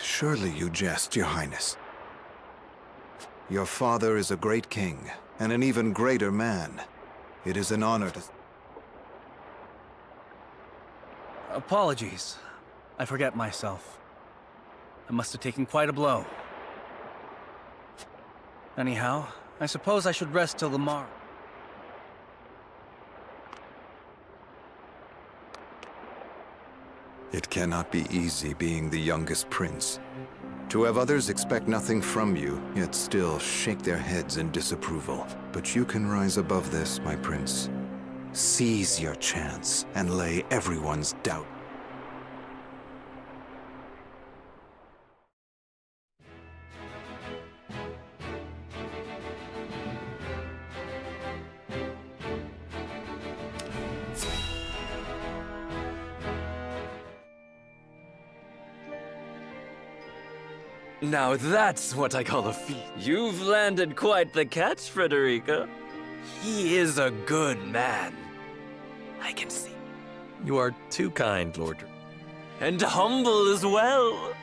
Surely you jest, Your Highness. Your father is a great king, and an even greater man. It is an honor to... Apologies. I forget myself. I must have taken quite a blow. Anyhow, I suppose I should rest till the morrow. It cannot be easy being the youngest prince. To have others expect nothing from you, yet still shake their heads in disapproval. But you can rise above this, my prince. Seize your chance and lay everyone's doubt. Now that's what I call a feat. You've landed quite the catch, Frederica. He is a good man. I can see. You are too kind, Lord. And humble as well.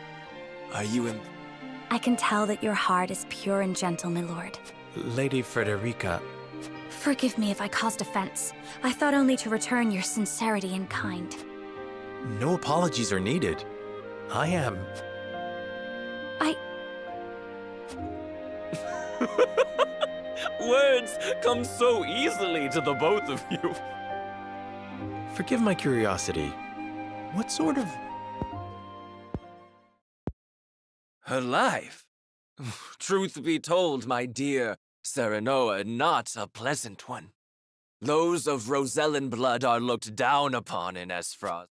Are you in... I can tell that your heart is pure and gentle, my lord. Lady Frederica. Forgive me if I caused offense. I thought only to return your sincerity and kind. No apologies are needed. I am... Words come so easily to the both of you. Forgive my curiosity. What sort of... Her life? Truth be told, my dear Serenoa, not a pleasant one. Those of Rosellan blood are looked down upon in Esfrost.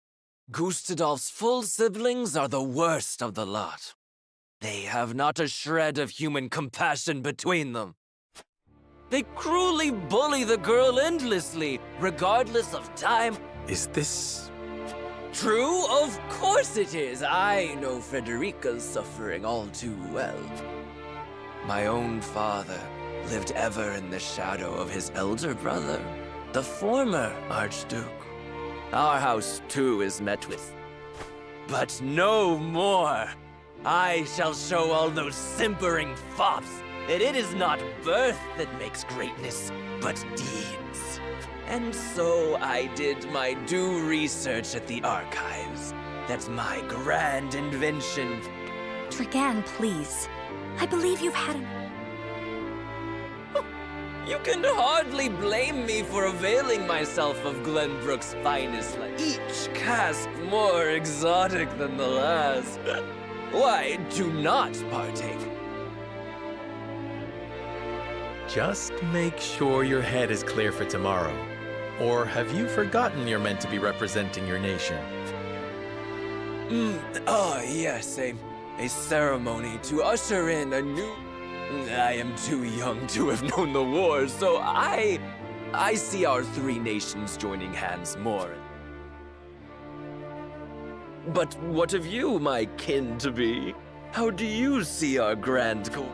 Gustadolf's full siblings are the worst of the lot. They have not a shred of human compassion between them. They cruelly bully the girl endlessly, regardless of time. Is this... True? Of course it is. I know Frederica's suffering all too well. My own father lived ever in the shadow of his elder brother, the former Archduke. Our house, too, is met with. But no more! I shall show all those simpering fops that it is not birth that makes greatness, but deeds. And so I did my due research at the archives. That's my grand invention. Dragan, please. I believe you've had an... You can hardly blame me for availing myself of Glenbrook's finest light. Each cask more exotic than the last. Why, do not partake. Just make sure your head is clear for tomorrow. Or have you forgotten you're meant to be representing your nation? Yes, a ceremony to usher in a new... I am too young to have known the war, so I see our three nations joining hands more. But what of you, my kin-to-be? How do you see our grand goal?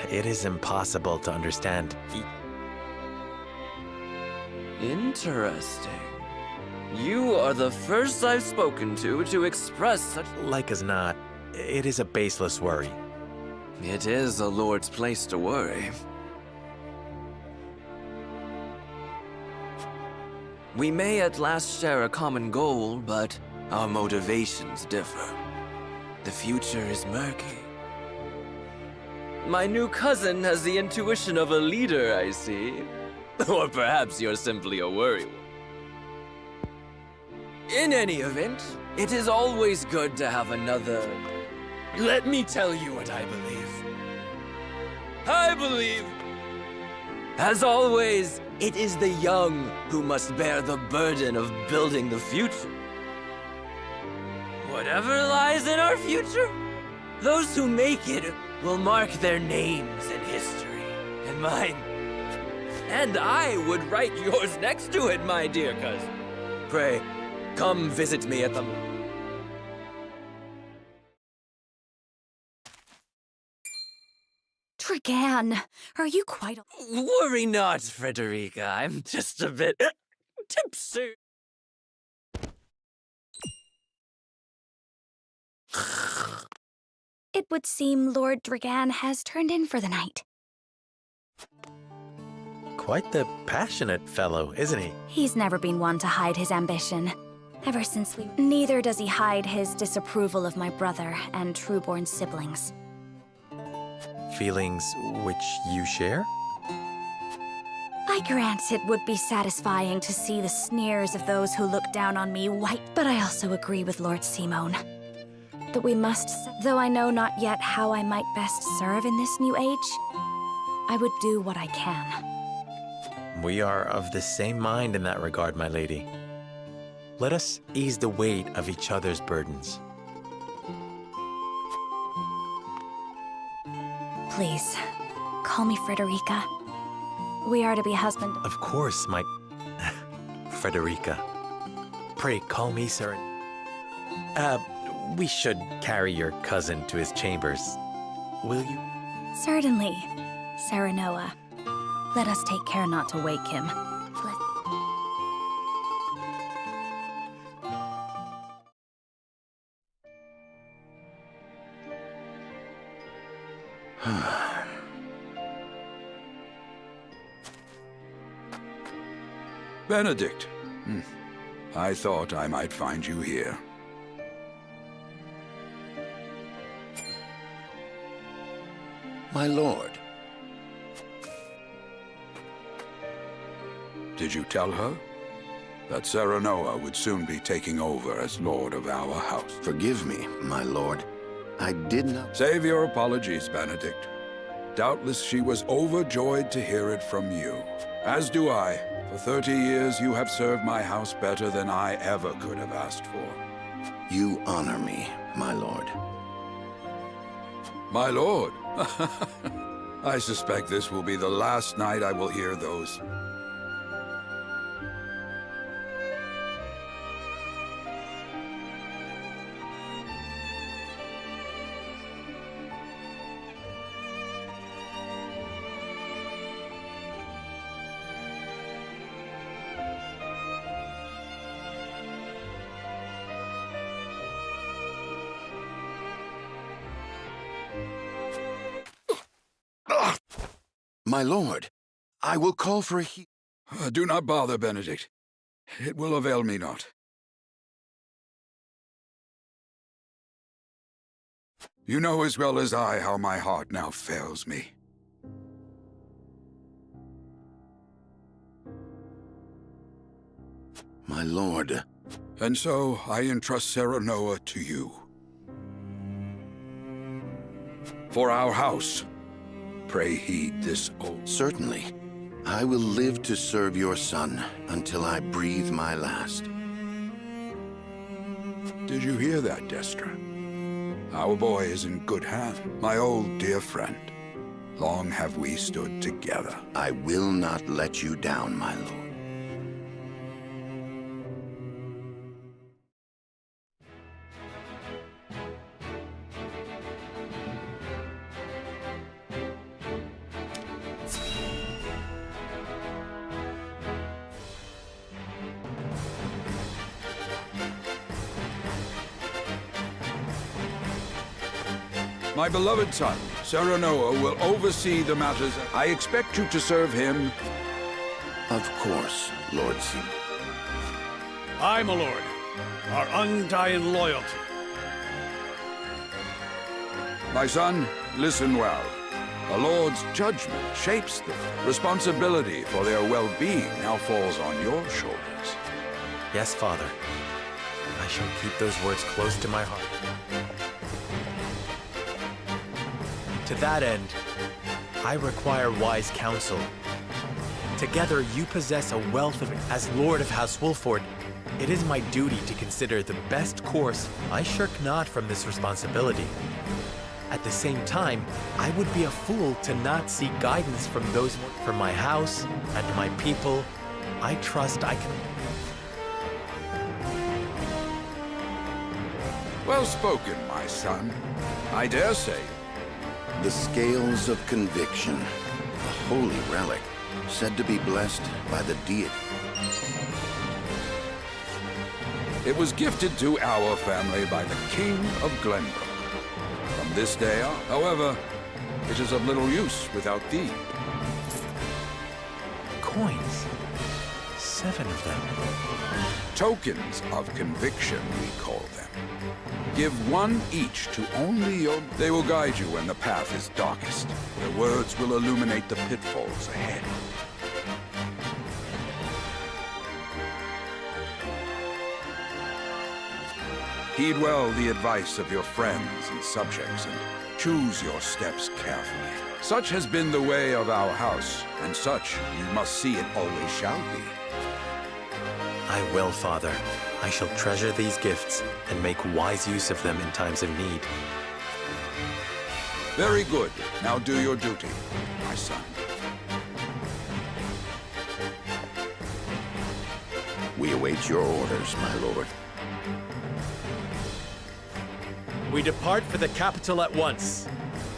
It is impossible to understand. Interesting. You are the first I've spoken to express such... Like as not, it is a baseless worry. It is a lord's place to worry. We may at last share a common goal, but our motivations differ. The future is murky. My new cousin has the intuition of a leader, I see. Or perhaps you're simply a worry. In any event, it is always good to have another... Let me tell you what I believe. I believe... As always, it is the young who must bear the burden of building the future. Whatever lies in our future, those who make it will mark their names in history, and mine. And I would write yours next to it, my dear cousin. Pray, come visit me at the... Dragan, are you quite... Worry not, Frederica. I'm just a bit... tipsy. It would seem Lord Dragan has turned in for the night. Quite the passionate fellow, isn't he? He's never been one to hide his ambition. Ever since we... Neither does he hide his disapproval of my brother and true-born siblings. Feelings which you share? I grant it would be satisfying to see the sneers of those who look down on me white, but I also agree with Lord Simone. That we must, though I know not yet how I might best serve in this new age, I would do what I can. We are of the same mind in that regard, my lady. Let us ease the weight of each other's burdens. Please, call me Frederica. We are to be husband. Of course, my... Frederica. Pray, call me sir. We should carry your cousin to his chambers. Will you? Certainly, Serenoa. Let us take care not to wake him. Benedict. I thought I might find you here. My lord. Did you tell her that Serenoa would soon be taking over as lord of our house? Forgive me, my lord. I did not... Save your apologies, Benedict. Doubtless she was overjoyed to hear it from you. As do I. For 30 years you have served my house better than I ever could have asked for. You honor me, my lord. My lord? I suspect this will be the last night I will hear those. My lord, I will call for a Do not bother, Benedict. It will avail me not. You know as well as I how my heart now fails me. My lord. And so I entrust Serenoa to you. For our house, pray heed this oath. Certainly. I will live to serve your son until I breathe my last. Did you hear that, Destra? Our boy is in good hand, my old dear friend. Long have we stood together. I will not let you down, my lord. My beloved son, Serenoa, will oversee the matters. I expect you to serve him. Of course, Lord Simon. Aye, my lord. Our undying loyalty. My son, listen well. The Lord's judgment shapes them. Responsibility for their well-being now falls on your shoulders. Yes, Father. I shall keep those words close to my heart. To that end, I require wise counsel. Together, you possess a wealth of it. As Lord of House Wolford, it is my duty to consider the best course. I shirk not from this responsibility. At the same time, I would be a fool to not seek guidance from those for my house and my people. I trust I can. Well spoken, my son. I dare say. The scales of conviction, a holy relic, said to be blessed by the deity. It was gifted to our family by the King of Glenbrook. From this day on, however, it is of little use without thee. Coins. 7 of them. Tokens of conviction, we call them. Give one each to only your... They will guide you when the path is darkest. Their words will illuminate the pitfalls ahead. Heed well the advice of your friends and subjects, and choose your steps carefully. Such has been the way of our house, and such you must see it always shall be. I will, Father. I shall treasure these gifts and make wise use of them in times of need. Very good. Now do your duty, my son. We await your orders, my lord. We depart for the capital at once.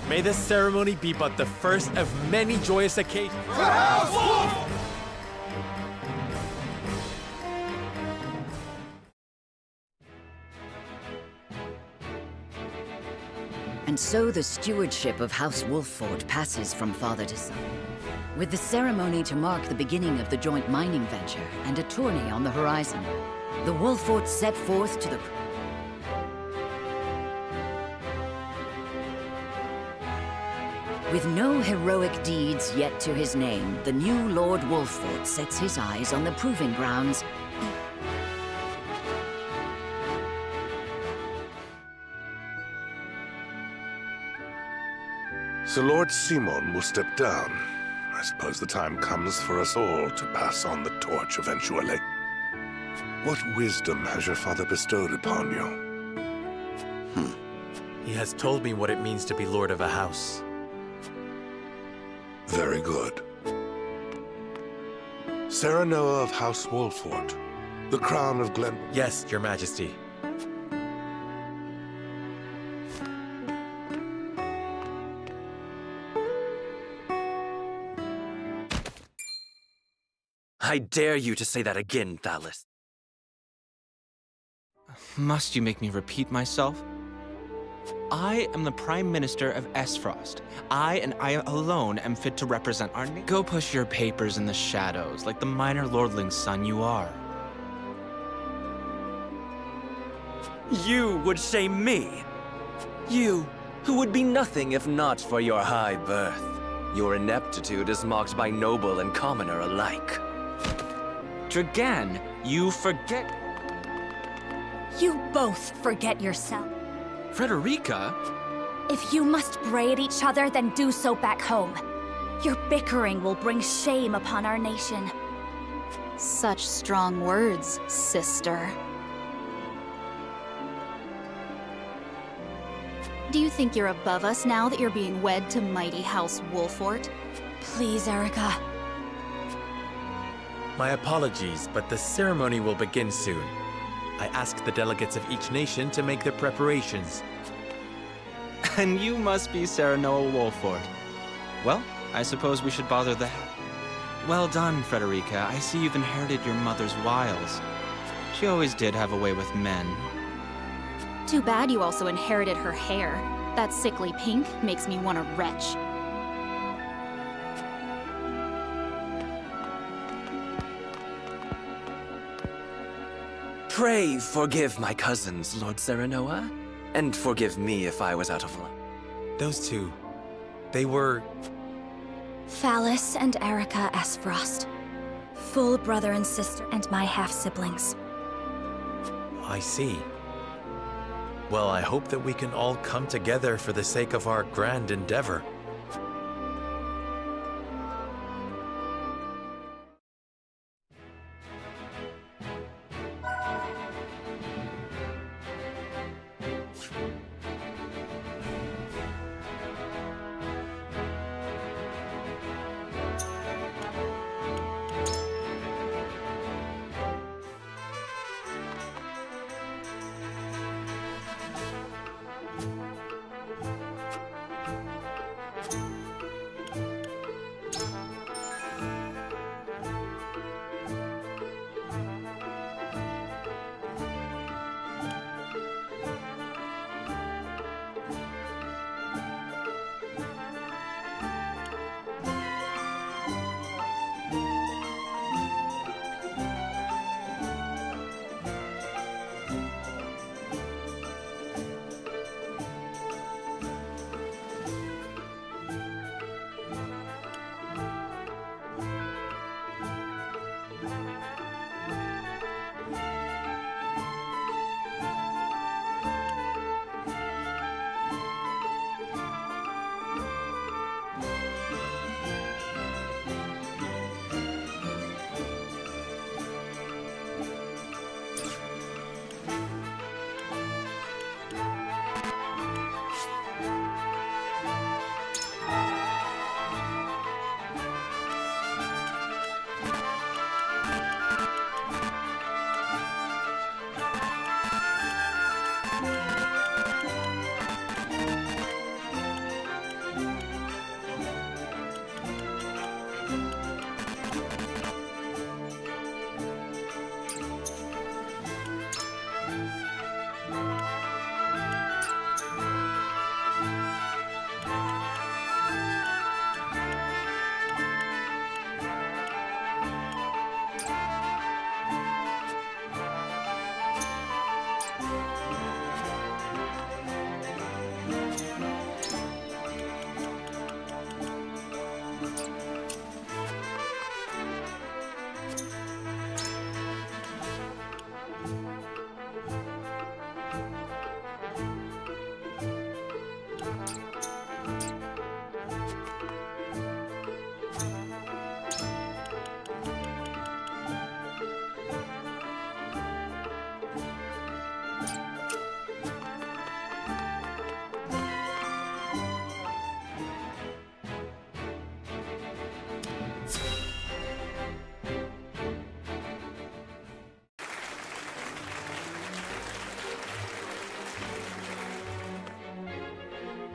May this ceremony be but the first of many joyous occasions. And so the stewardship of House Wolford passes from father to son. With the ceremony to mark the beginning of the joint mining venture and a tourney on the horizon, the Wolfords set forth to the... With no heroic deeds yet to his name, the new Lord Wolford sets his eyes on the proving grounds. So Lord Simon will step down. I suppose the time comes for us all to pass on the torch eventually. What wisdom has your father bestowed upon you? He has told me what it means to be lord of a house. Very good. Serenoa of House Wolford, the crown of Glen... Yes, your majesty. I dare you to say that again, Thalis. Must you make me repeat myself? I am the Prime Minister of Esfrost. I and I alone am fit to represent our nation. Go push your papers in the shadows, like the minor lordling's son you are. You would shame me. You, who would be nothing if not for your high birth. Your ineptitude is mocked by noble and commoner alike. Dragan, you forget... You both forget yourself. Frederica? If you must bray at each other, then do so back home. Your bickering will bring shame upon our nation. Such strong words, sister. Do you think you're above us now that you're being wed to mighty House Wolford? Please, Erica. My apologies, but the ceremony will begin soon. I ask the delegates of each nation to make their preparations. And you must be Serenoa Wolford. Well, I suppose we should bother the... Well done, Frederica. I see you've inherited your mother's wiles. She always did have a way with men. Too bad you also inherited her hair. That sickly pink makes me want to retch. Pray forgive my cousins, Lord Serenoa, and forgive me if I was out of line. Those two, they were... Phallus and Erica Esfrost. Full brother and sister, and my half-siblings. I see. Well, I hope that we can all come together for the sake of our grand endeavor.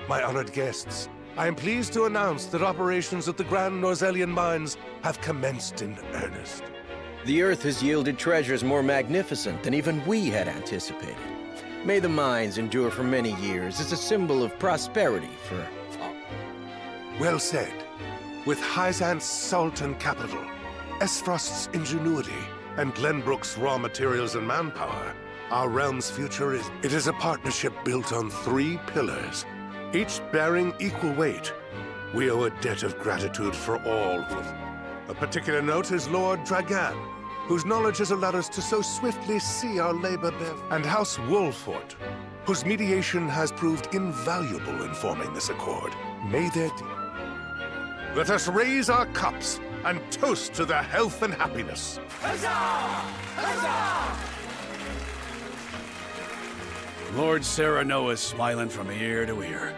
My honored guests, I am pleased to announce that operations at the Grand Norzelian Mines have commenced in earnest. The Earth has yielded treasures more magnificent than even we had anticipated. May the mines endure for many years as a symbol of prosperity for... Well said. With Hyzant's salt and capital, Esfrost's ingenuity, and Glenbrook's raw materials and manpower, our realm's future is... It is a partnership built on 3 pillars, each bearing equal weight. We owe a debt of gratitude for all who have... A particular note is Lord Dragan, whose knowledge has allowed us to so swiftly see our labor bear... And House Wolfort, whose mediation has proved invaluable in forming this accord. May their... Let us raise our cups and toast to their health and happiness. Huzzah! Huzzah! Lord Serenoa's smiling from ear to ear.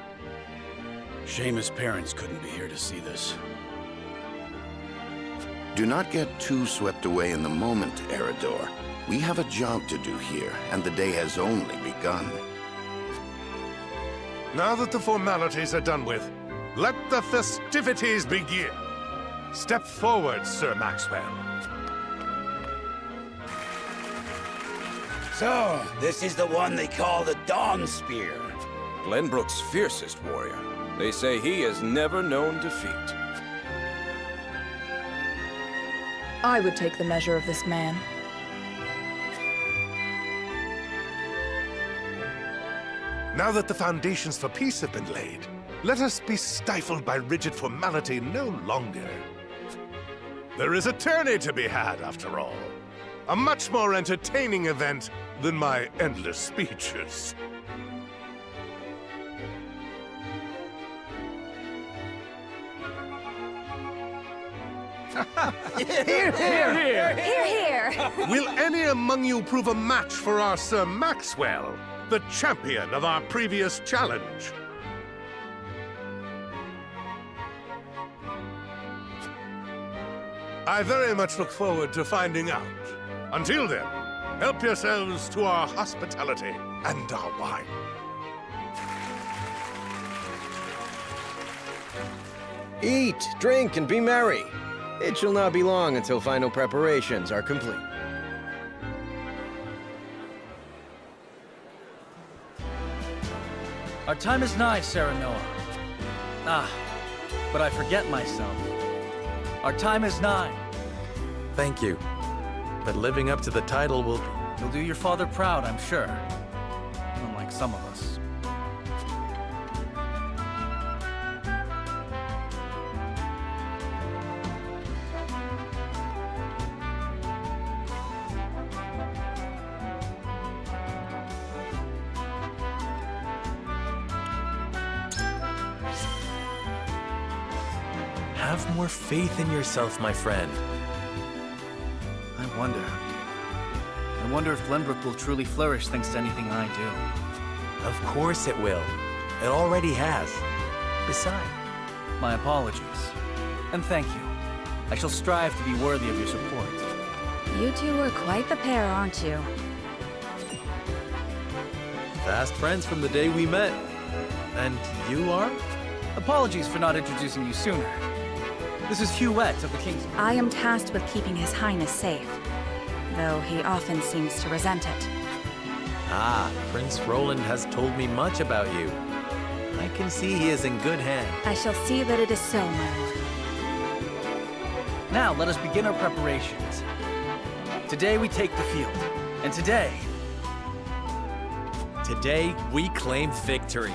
Shame his parents couldn't be here to see this. Do not get too swept away in the moment, Eredor. We have a job to do here, and the day has only begun. Now that the formalities are done with, let the festivities begin. Step forward, Sir Maxwell. So, this is the one they call the Dawn Spear. Glenbrook's fiercest warrior. They say he has never known defeat. I would take the measure of this man. Now that the foundations for peace have been laid, let us be stifled by rigid formality no longer. There is a tourney to be had, after all. A much more entertaining event than my endless speeches. Hear, hear! Hear, hear! Will any among you prove a match for our Sir Maxwell, the champion of our previous challenge? I very much look forward to finding out. Until then, help yourselves to our hospitality and our wine. Eat, drink, and be merry. It shall not be long until final preparations are complete. Our time is nigh, Serenoa. Ah, but I forget myself. Our time is nigh. Thank you. But living up to the title will... You'll do your father proud, I'm sure. Unlike some of us. Have more faith in yourself, my friend. I wonder if Glenbrook will truly flourish thanks to anything I do. Of course it will. It already has. Besides... My apologies. And thank you. I shall strive to be worthy of your support. You two are quite the pair, aren't you? Fast friends from the day we met. And you are? Apologies for not introducing you sooner. This is Huette of the King's... I am tasked with keeping His Highness safe, though he often seems to resent it. Ah, Prince Roland has told me much about you. I can see he is in good hands. I shall see that it is so, my lord. Now, let us begin our preparations. Today we take the field, and today... Today, we claim victory.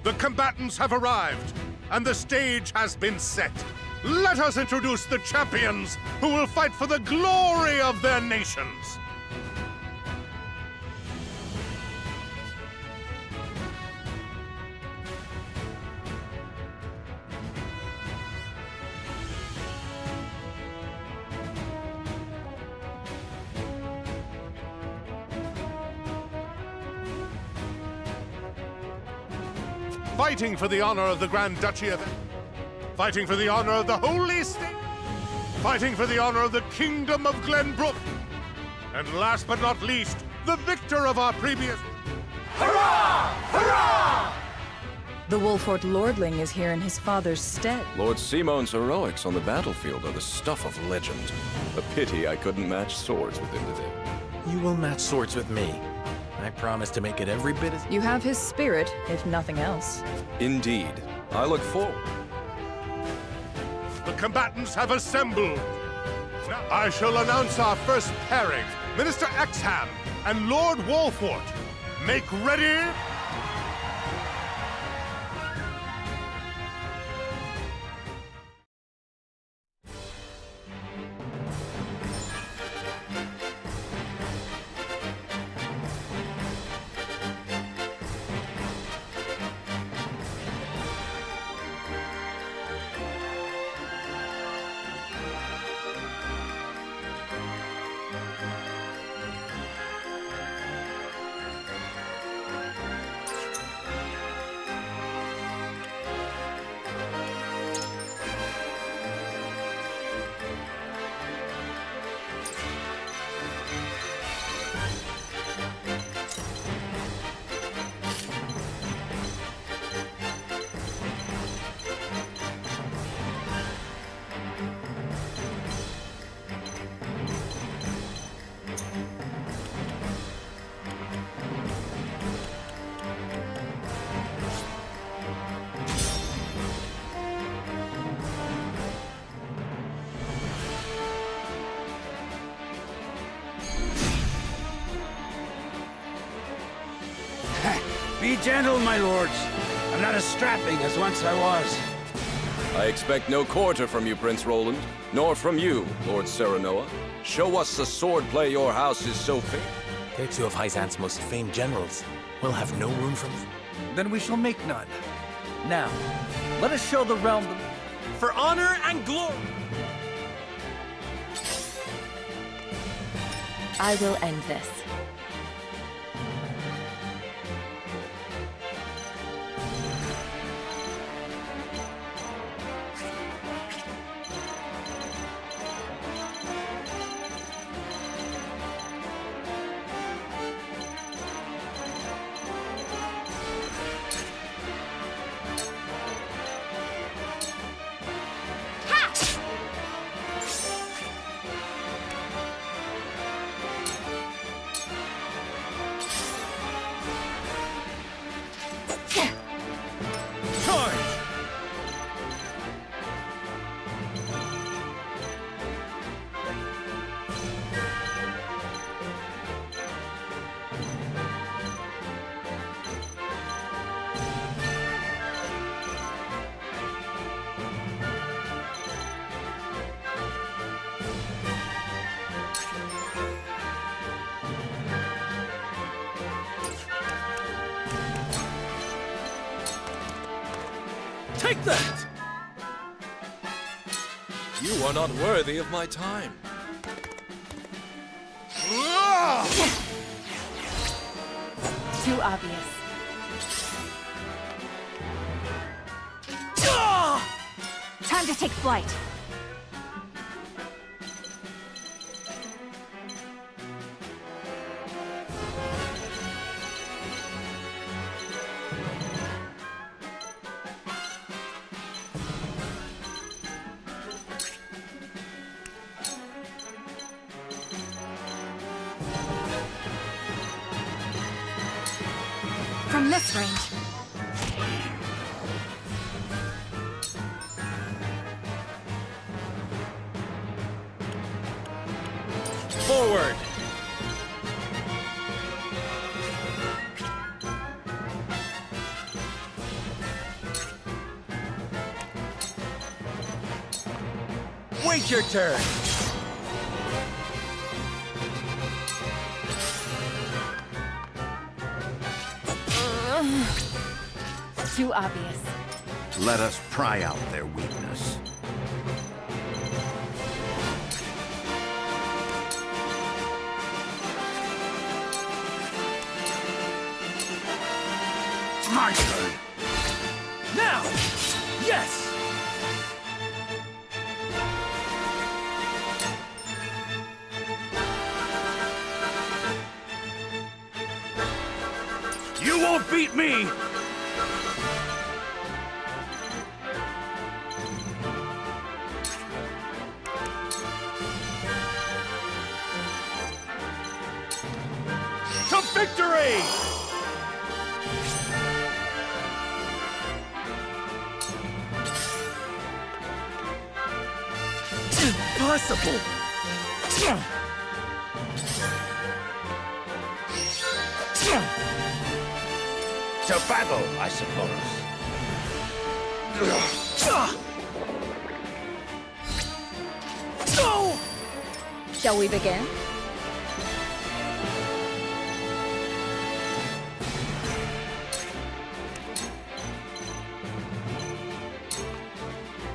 The combatants have arrived, and the stage has been set. Let us introduce the champions who will fight for the glory of their nations. Fighting for the honor of the Grand Duchy of... Fighting for the honor of the Holy State. Fighting for the honor of the Kingdom of Glenbrook. And last but not least, the victor of our previous... Hurrah! Hurrah! The Wolfort Lordling is here in his father's stead. Lord Simone's heroics on the battlefield are the stuff of legend. A pity I couldn't match swords with him today. You will match swords with me. I promise to make it every bit as... You have his spirit, if nothing else. Indeed. I look forward. The combatants have assembled. Now I shall announce our first pairing. Minister Exham and Lord Wolfort. Make ready. Be gentle, my lords. I'm not as strapping as once I was. I expect no quarter from you, Prince Roland, nor from you, Lord Serenoa. Show us the swordplay your house is so famous. They're two of Hyzant's most famed generals. We'll have no room for... Then we shall make none. Now, let us show the realm for honor and glory! I will end this. Take that! You are not worthy of my time. Too obvious. Time to take flight. From this range. Forward! Wait your turn! Too obvious. Let us pry out their weakness. My turn. Now! Yes! You won't beat me! To victory! Impossible! To battle, I suppose. Shall we begin?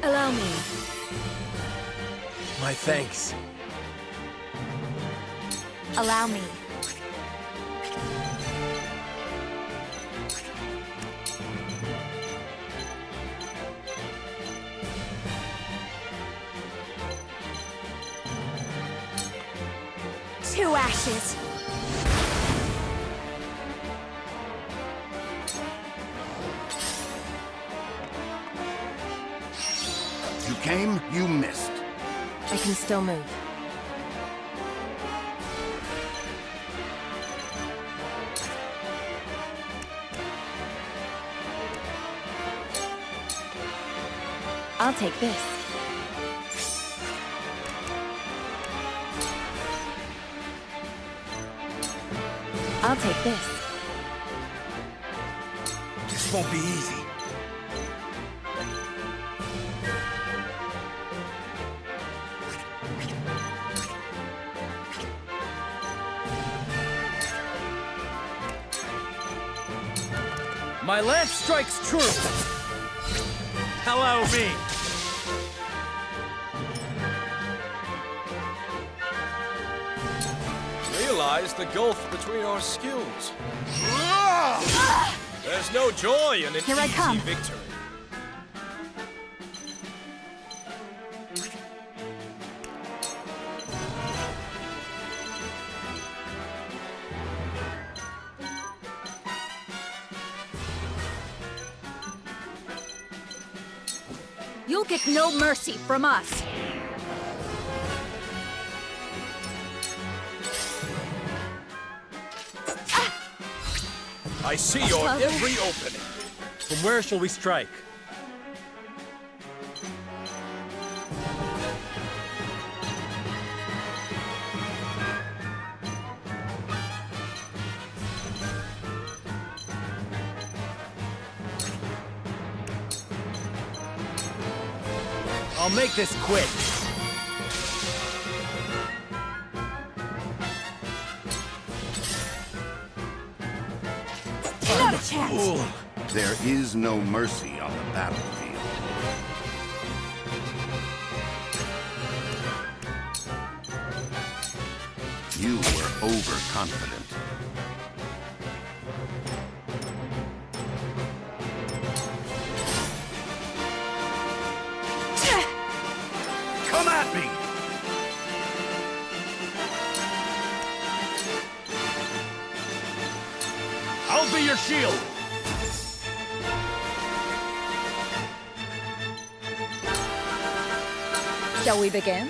Allow me. My thanks. Allow me. To ashes. You came, you missed. I can still move. I'll take this. I'll take this. This won't be easy. My lance strikes true! Hello, me! Realize the gulf between our skills. There's no joy in an Here I easy come. victory. You'll get no mercy from us. I see your Father. every opening. From where shall we strike? I'll make this quick. Not a chance. There is no mercy on the battlefield. You were overconfident. Come at me! I'll be your shield! Shall we begin?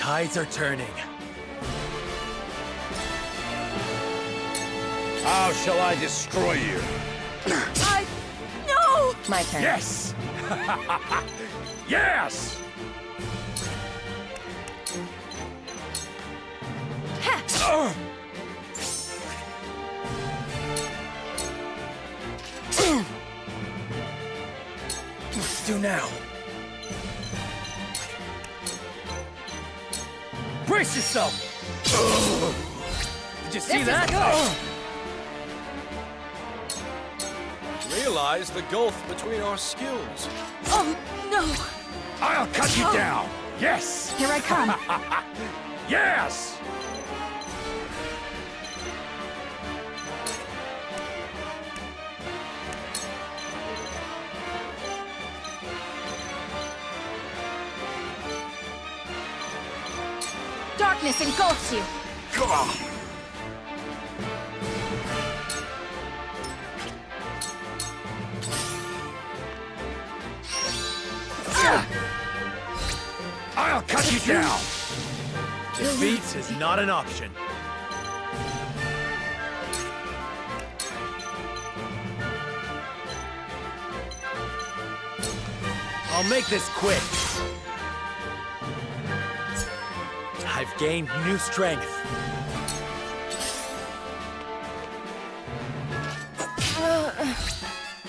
tides are turning. How shall I destroy you? No! My turn. Yes! Yes! Let's do now. Brace yourself! Did you see that? Realize the gulf between our skills. Oh, no! I'll cut you down! Yes! Here I come. Yes! Darkness engulfs you. Come on! I'll cut you down! Defeat is not an option. I'll make this quick. I've gained new strength.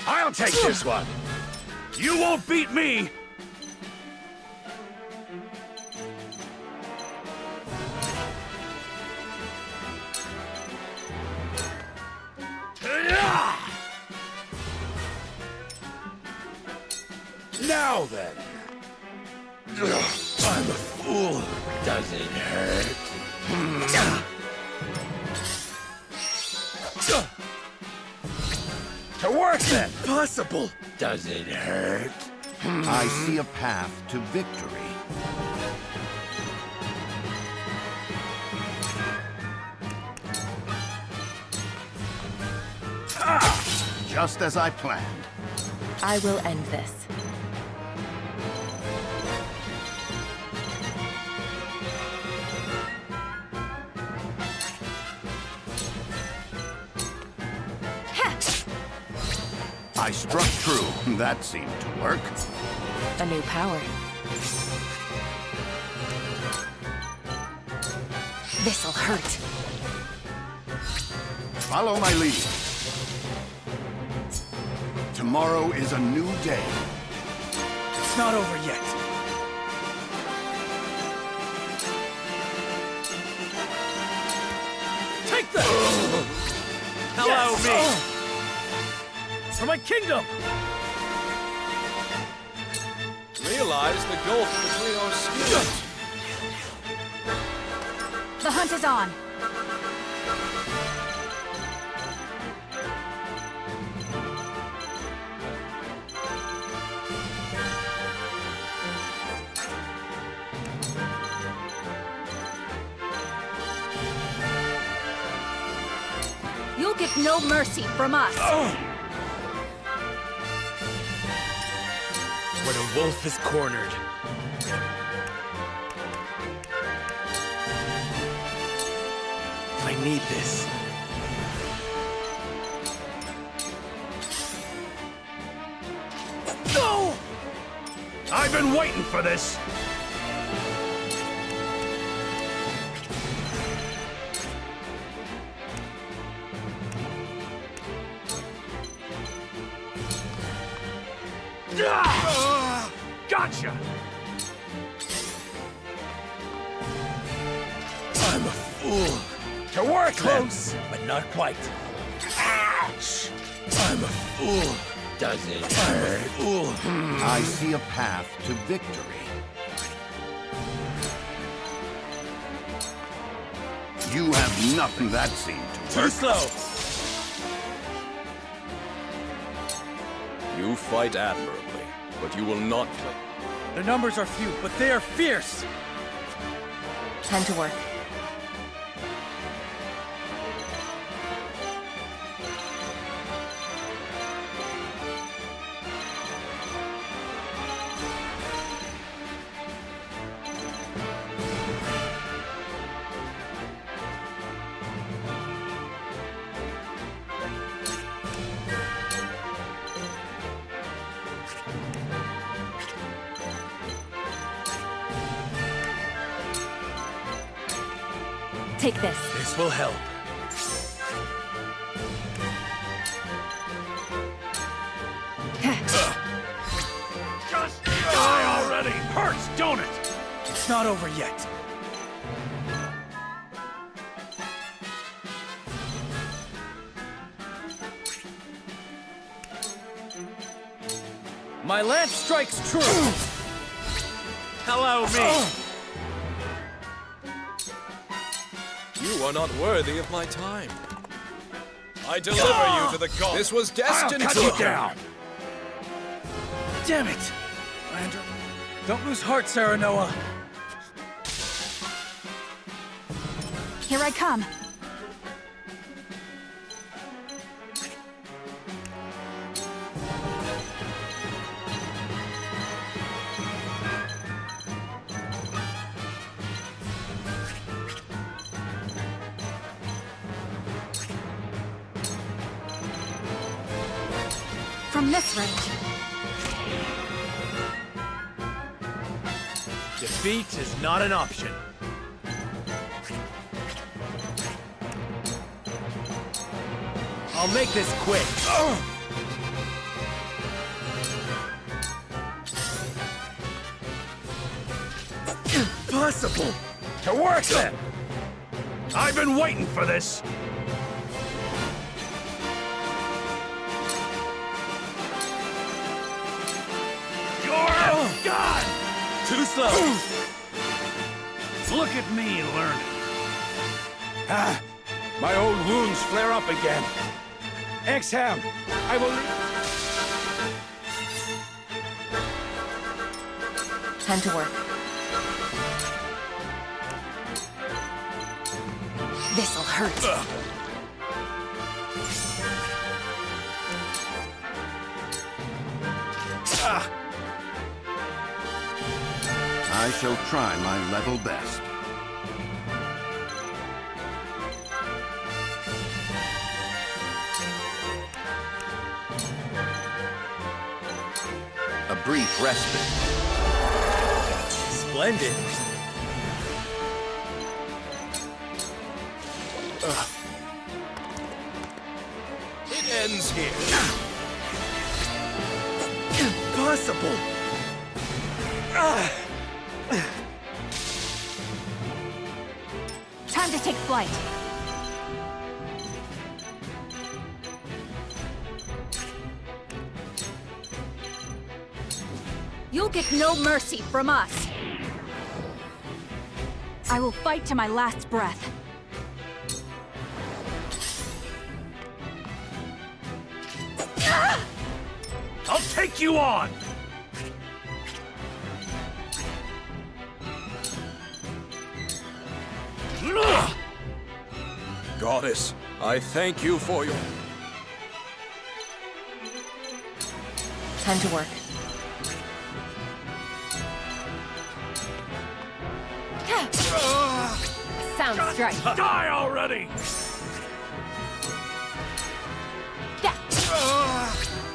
I'll take this one! You won't beat me! Now then. I'm a fool. Does it hurt? To work then! Impossible! Does it hurt? I see a path to victory. Just as I planned. I will end this. I struck true. That seemed to work. A new power. This'll hurt. Follow my lead. Tomorrow is a new day. It's not over yet. Take that! Allow me! For my kingdom! Realize the gulf between our skills. The hunt is on. You'll get no mercy from us. When a wolf is cornered. I need this. No! I've been waiting for this. Gotcha! I'm a fool. To work Close, but not quite. Ouch! I'm a fool. Does it hurt? I'm a fool. I see a path to victory. You have nothing that seemed to work. Too slow. You fight admirably, but you will not fight. Their numbers are few, but they are fierce. Time to work. Take this. This will help. Just die already! Hurts, don't it? It's not over yet. My lance strikes true! Hello, me! You are not worthy of my time. I deliver you to the gods. This was destined I'll to cut you down. Damn it! Lander, don't lose heart, Serenoa. Here I come. From this range. Defeat is not an option. I'll make this quick. Impossible! To work then! I've been waiting for this! You're gone! Too slow. Look at me learning. Ah, my old wounds flare up again. Exham, I will leave. Time to work. This'll hurt. I shall try my level best. A brief respite. Splendid. It ends here. Impossible. Time to take flight. You'll get no mercy from us. I will fight to my last breath. I'll take you on! Goddess, I thank you for your... Time to work. Sound strike. Die already!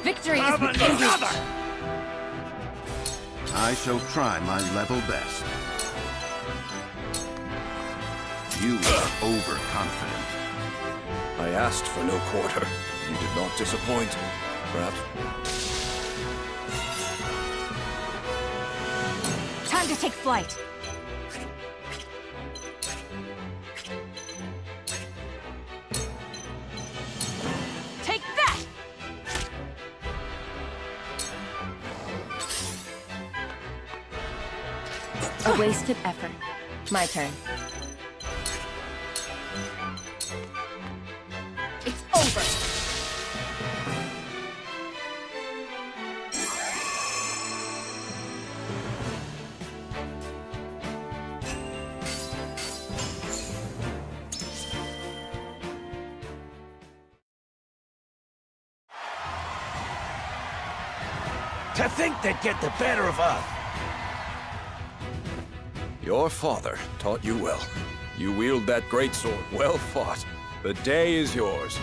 Victory is Have within reach. another! I shall try my level best. You are overconfident. I asked for no quarter. You did not disappoint. Perhaps... Time to take flight. Take that! A wasted effort. My turn. It's over. To think they'd get the better of us! Your father taught you well. You wield that great sword. Well fought. The day is yours.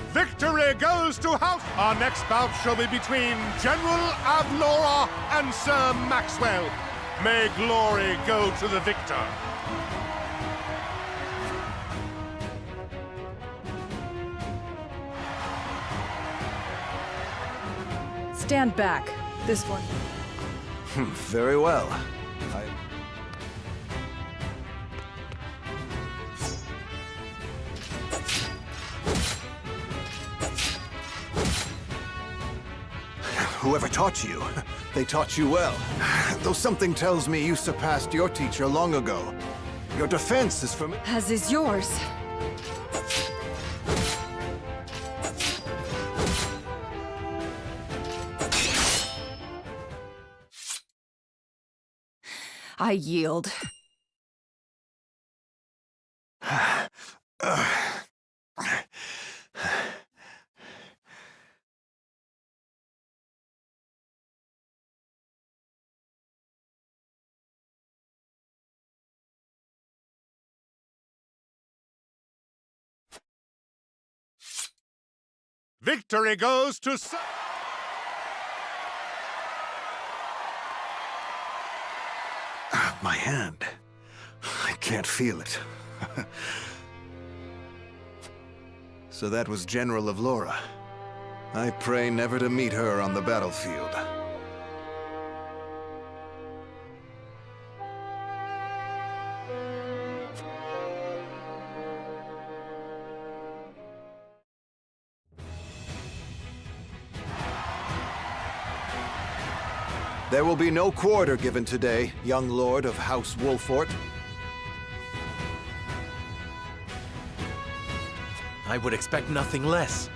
Victory! Victory goes to House. Our next bout shall be between General Avlora and Sir Maxwell. May glory go to the victor. Stand back. This one. Very well. Whoever taught you, they taught you well. Though something tells me you surpassed your teacher long ago. Your defense is from... As is yours. I yield. Victory goes to My hand. I can't feel it. So that was General Avlora. I pray never to meet her on the battlefield. There will be no quarter given today, young lord of House Wolfort. I would expect nothing less.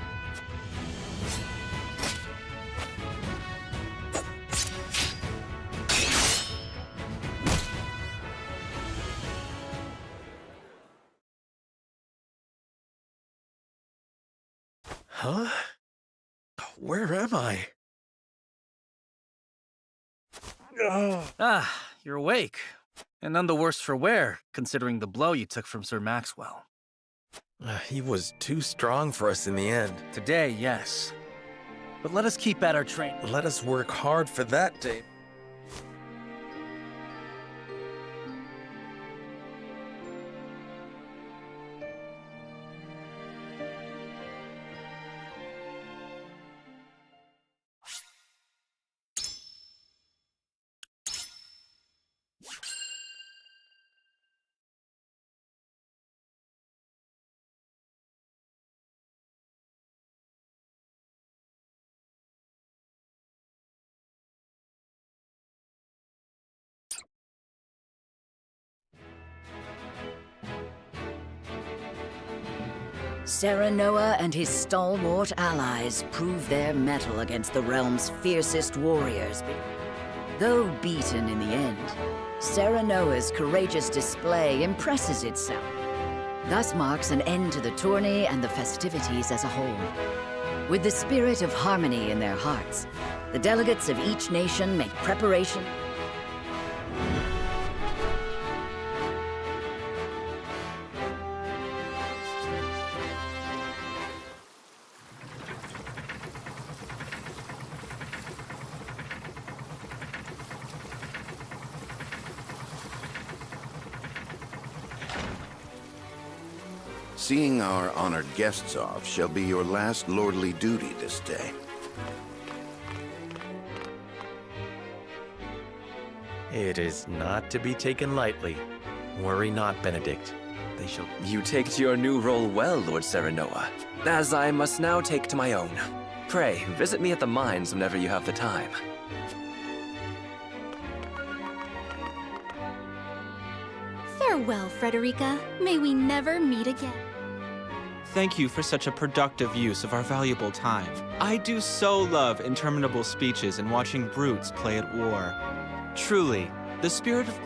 Huh? Where am I? Ah, you're awake. And none the worse for wear, considering the blow you took from Sir Maxwell. He was too strong for us in the end. Today, yes. But let us keep at our training. Let us work hard for that day. Serenoa and his stalwart allies prove their mettle against the realm's fiercest warriors. Though beaten in the end, Serenoa's courageous display impresses itself. Thus marks an end to the tourney and the festivities as a whole. With the spirit of harmony in their hearts, the delegates of each nation make preparation. Seeing our honored guests off shall be your last lordly duty this day. It is not to be taken lightly. Worry not, Benedict. They shall... You take to your new role well, Lord Serenoa, as I must now take to my own. Pray, visit me at the mines whenever you have the time. Farewell, Frederica. May we never meet again. Thank you for such a productive use of our valuable time. I do so love interminable speeches and watching brutes play at war. Truly, the spirit of...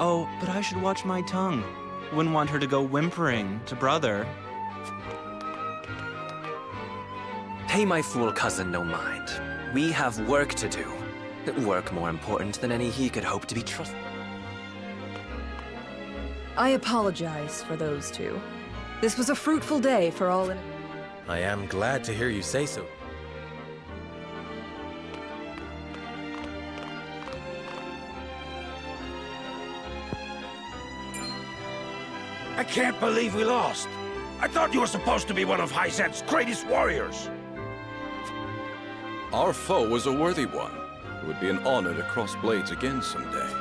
Oh, but I should watch my tongue. Wouldn't want her to go whimpering to brother. Pay my fool cousin no mind. We have work to do. Work more important than any he could hope to be trusted. I apologize for those two. This was a fruitful day for all in... I am glad to hear you say so. I can't believe we lost. I thought you were supposed to be one of Hyzant's greatest warriors. Our foe was a worthy one. It would be an honor to cross blades again someday.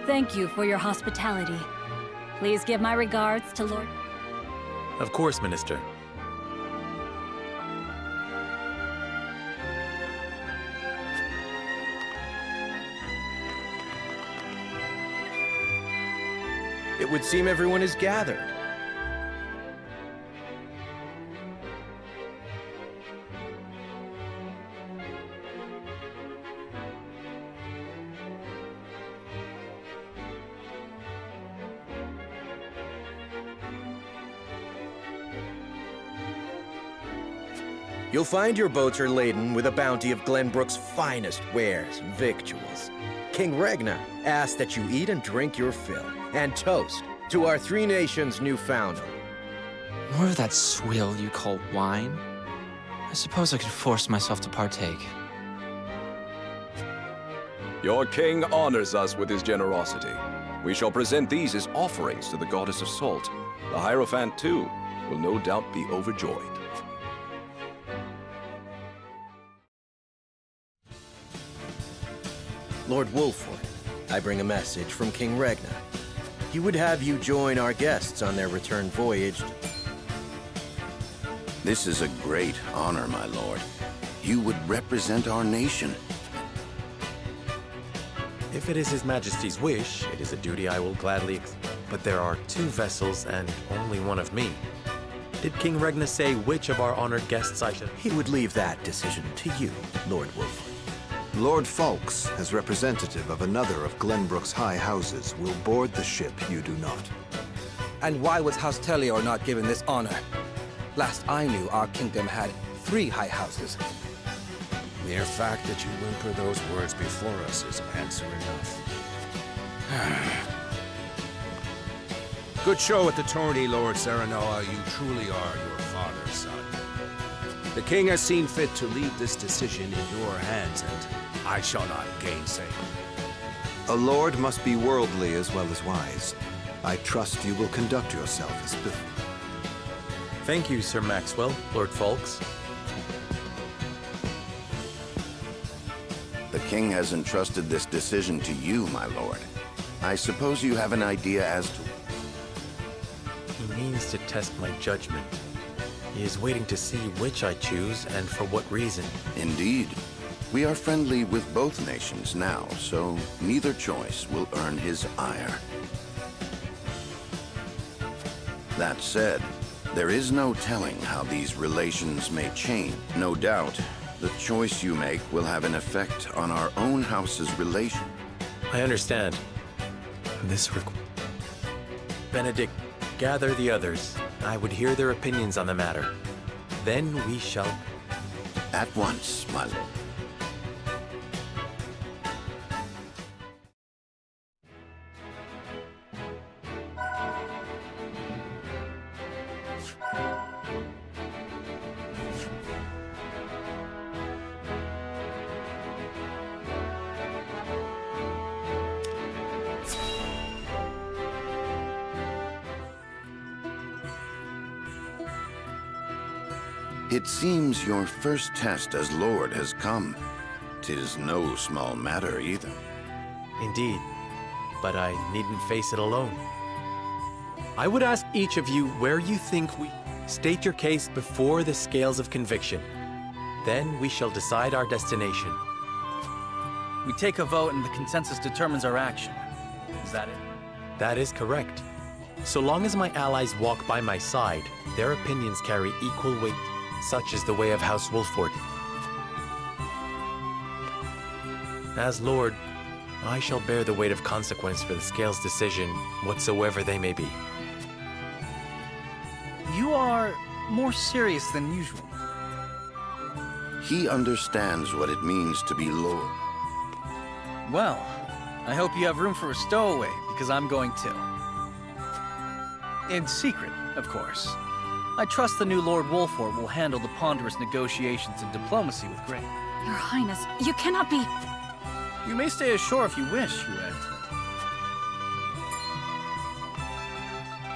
Thank you for your hospitality. Please give my regards to Lord... Of course, Minister. It would seem everyone is gathered. You'll find your boats are laden with a bounty of Glenbrook's finest wares and victuals. King Regna asks that you eat and drink your fill, and toast to our three nations' new founder. More of that swill you call wine? I suppose I could force myself to partake. Your king honors us with his generosity. We shall present these as offerings to the goddess of salt. The Hierophant, too, will no doubt be overjoyed. Lord Wolford, I bring a message from King Regna. He would have you join our guests on their return voyage. This is a great honor, my lord. You would represent our nation. If it is His Majesty's wish, it is a duty I will gladly but there are 2 vessels and only one of me. Did King Regna say which of our honored guests I should... He would leave that decision to you, Lord Wolford. Lord Falks, as representative of another of Glenbrook's high houses, will board the ship you do not. And why was House Tellior not given this honor? Last I knew, our kingdom had 3 high houses. Mere fact that you whimper those words before us is answer enough. Good show at the tourney, Lord Serenoa. You truly are your father's son. The king has seen fit to leave this decision in your hands, and I shall not gainsay. A lord must be worldly as well as wise. I trust you will conduct yourself as before. Thank you, Sir Maxwell, Lord Falks. The king has entrusted this decision to you, my lord. I suppose you have an idea as to... He means to test my judgment. He is waiting to see which I choose and for what reason. Indeed. We are friendly with both nations now, so neither choice will earn his ire. That said, there is no telling how these relations may change. No doubt, the choice you make will have an effect on our own house's relation. I understand. Benedict, gather the others. I would hear their opinions on the matter. Then we shall... At once, my lord. It seems your first test as Lord has come. 'Tis no small matter either. Indeed, but I needn't face it alone. I would ask each of you where you think we... State your case before the scales of conviction. Then we shall decide our destination. We take a vote and the consensus determines our action. Is that it? That is correct. So long as my allies walk by my side, their opinions carry equal weight. Such is the way of House Wolford. As Lord, I shall bear the weight of consequence for the Scales' decision, whatsoever they may be. You are more serious than usual. He understands what it means to be Lord. Well, I hope you have room for a stowaway, because I'm going to. In secret, Of course. I trust the new Lord Wolfort will handle the ponderous negotiations and diplomacy with grace. Your Highness, you cannot be... You may stay ashore if you wish, Huet.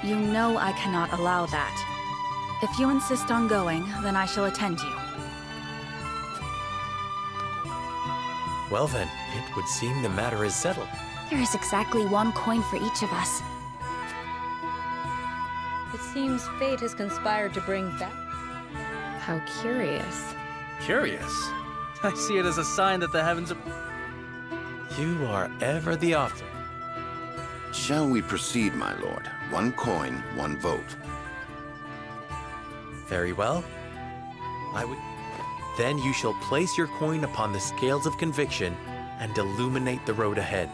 You know I cannot allow that. If you insist on going, then I shall attend you. Well then, it would seem the matter is settled. There is exactly one coin for each of us. It seems fate has conspired to bring back... How curious. Curious? I see it as a sign that the heavens are... You are ever the author. Shall we proceed, my lord? One coin, one vote. Very well. Then you shall place your coin upon the scales of conviction and illuminate the road ahead.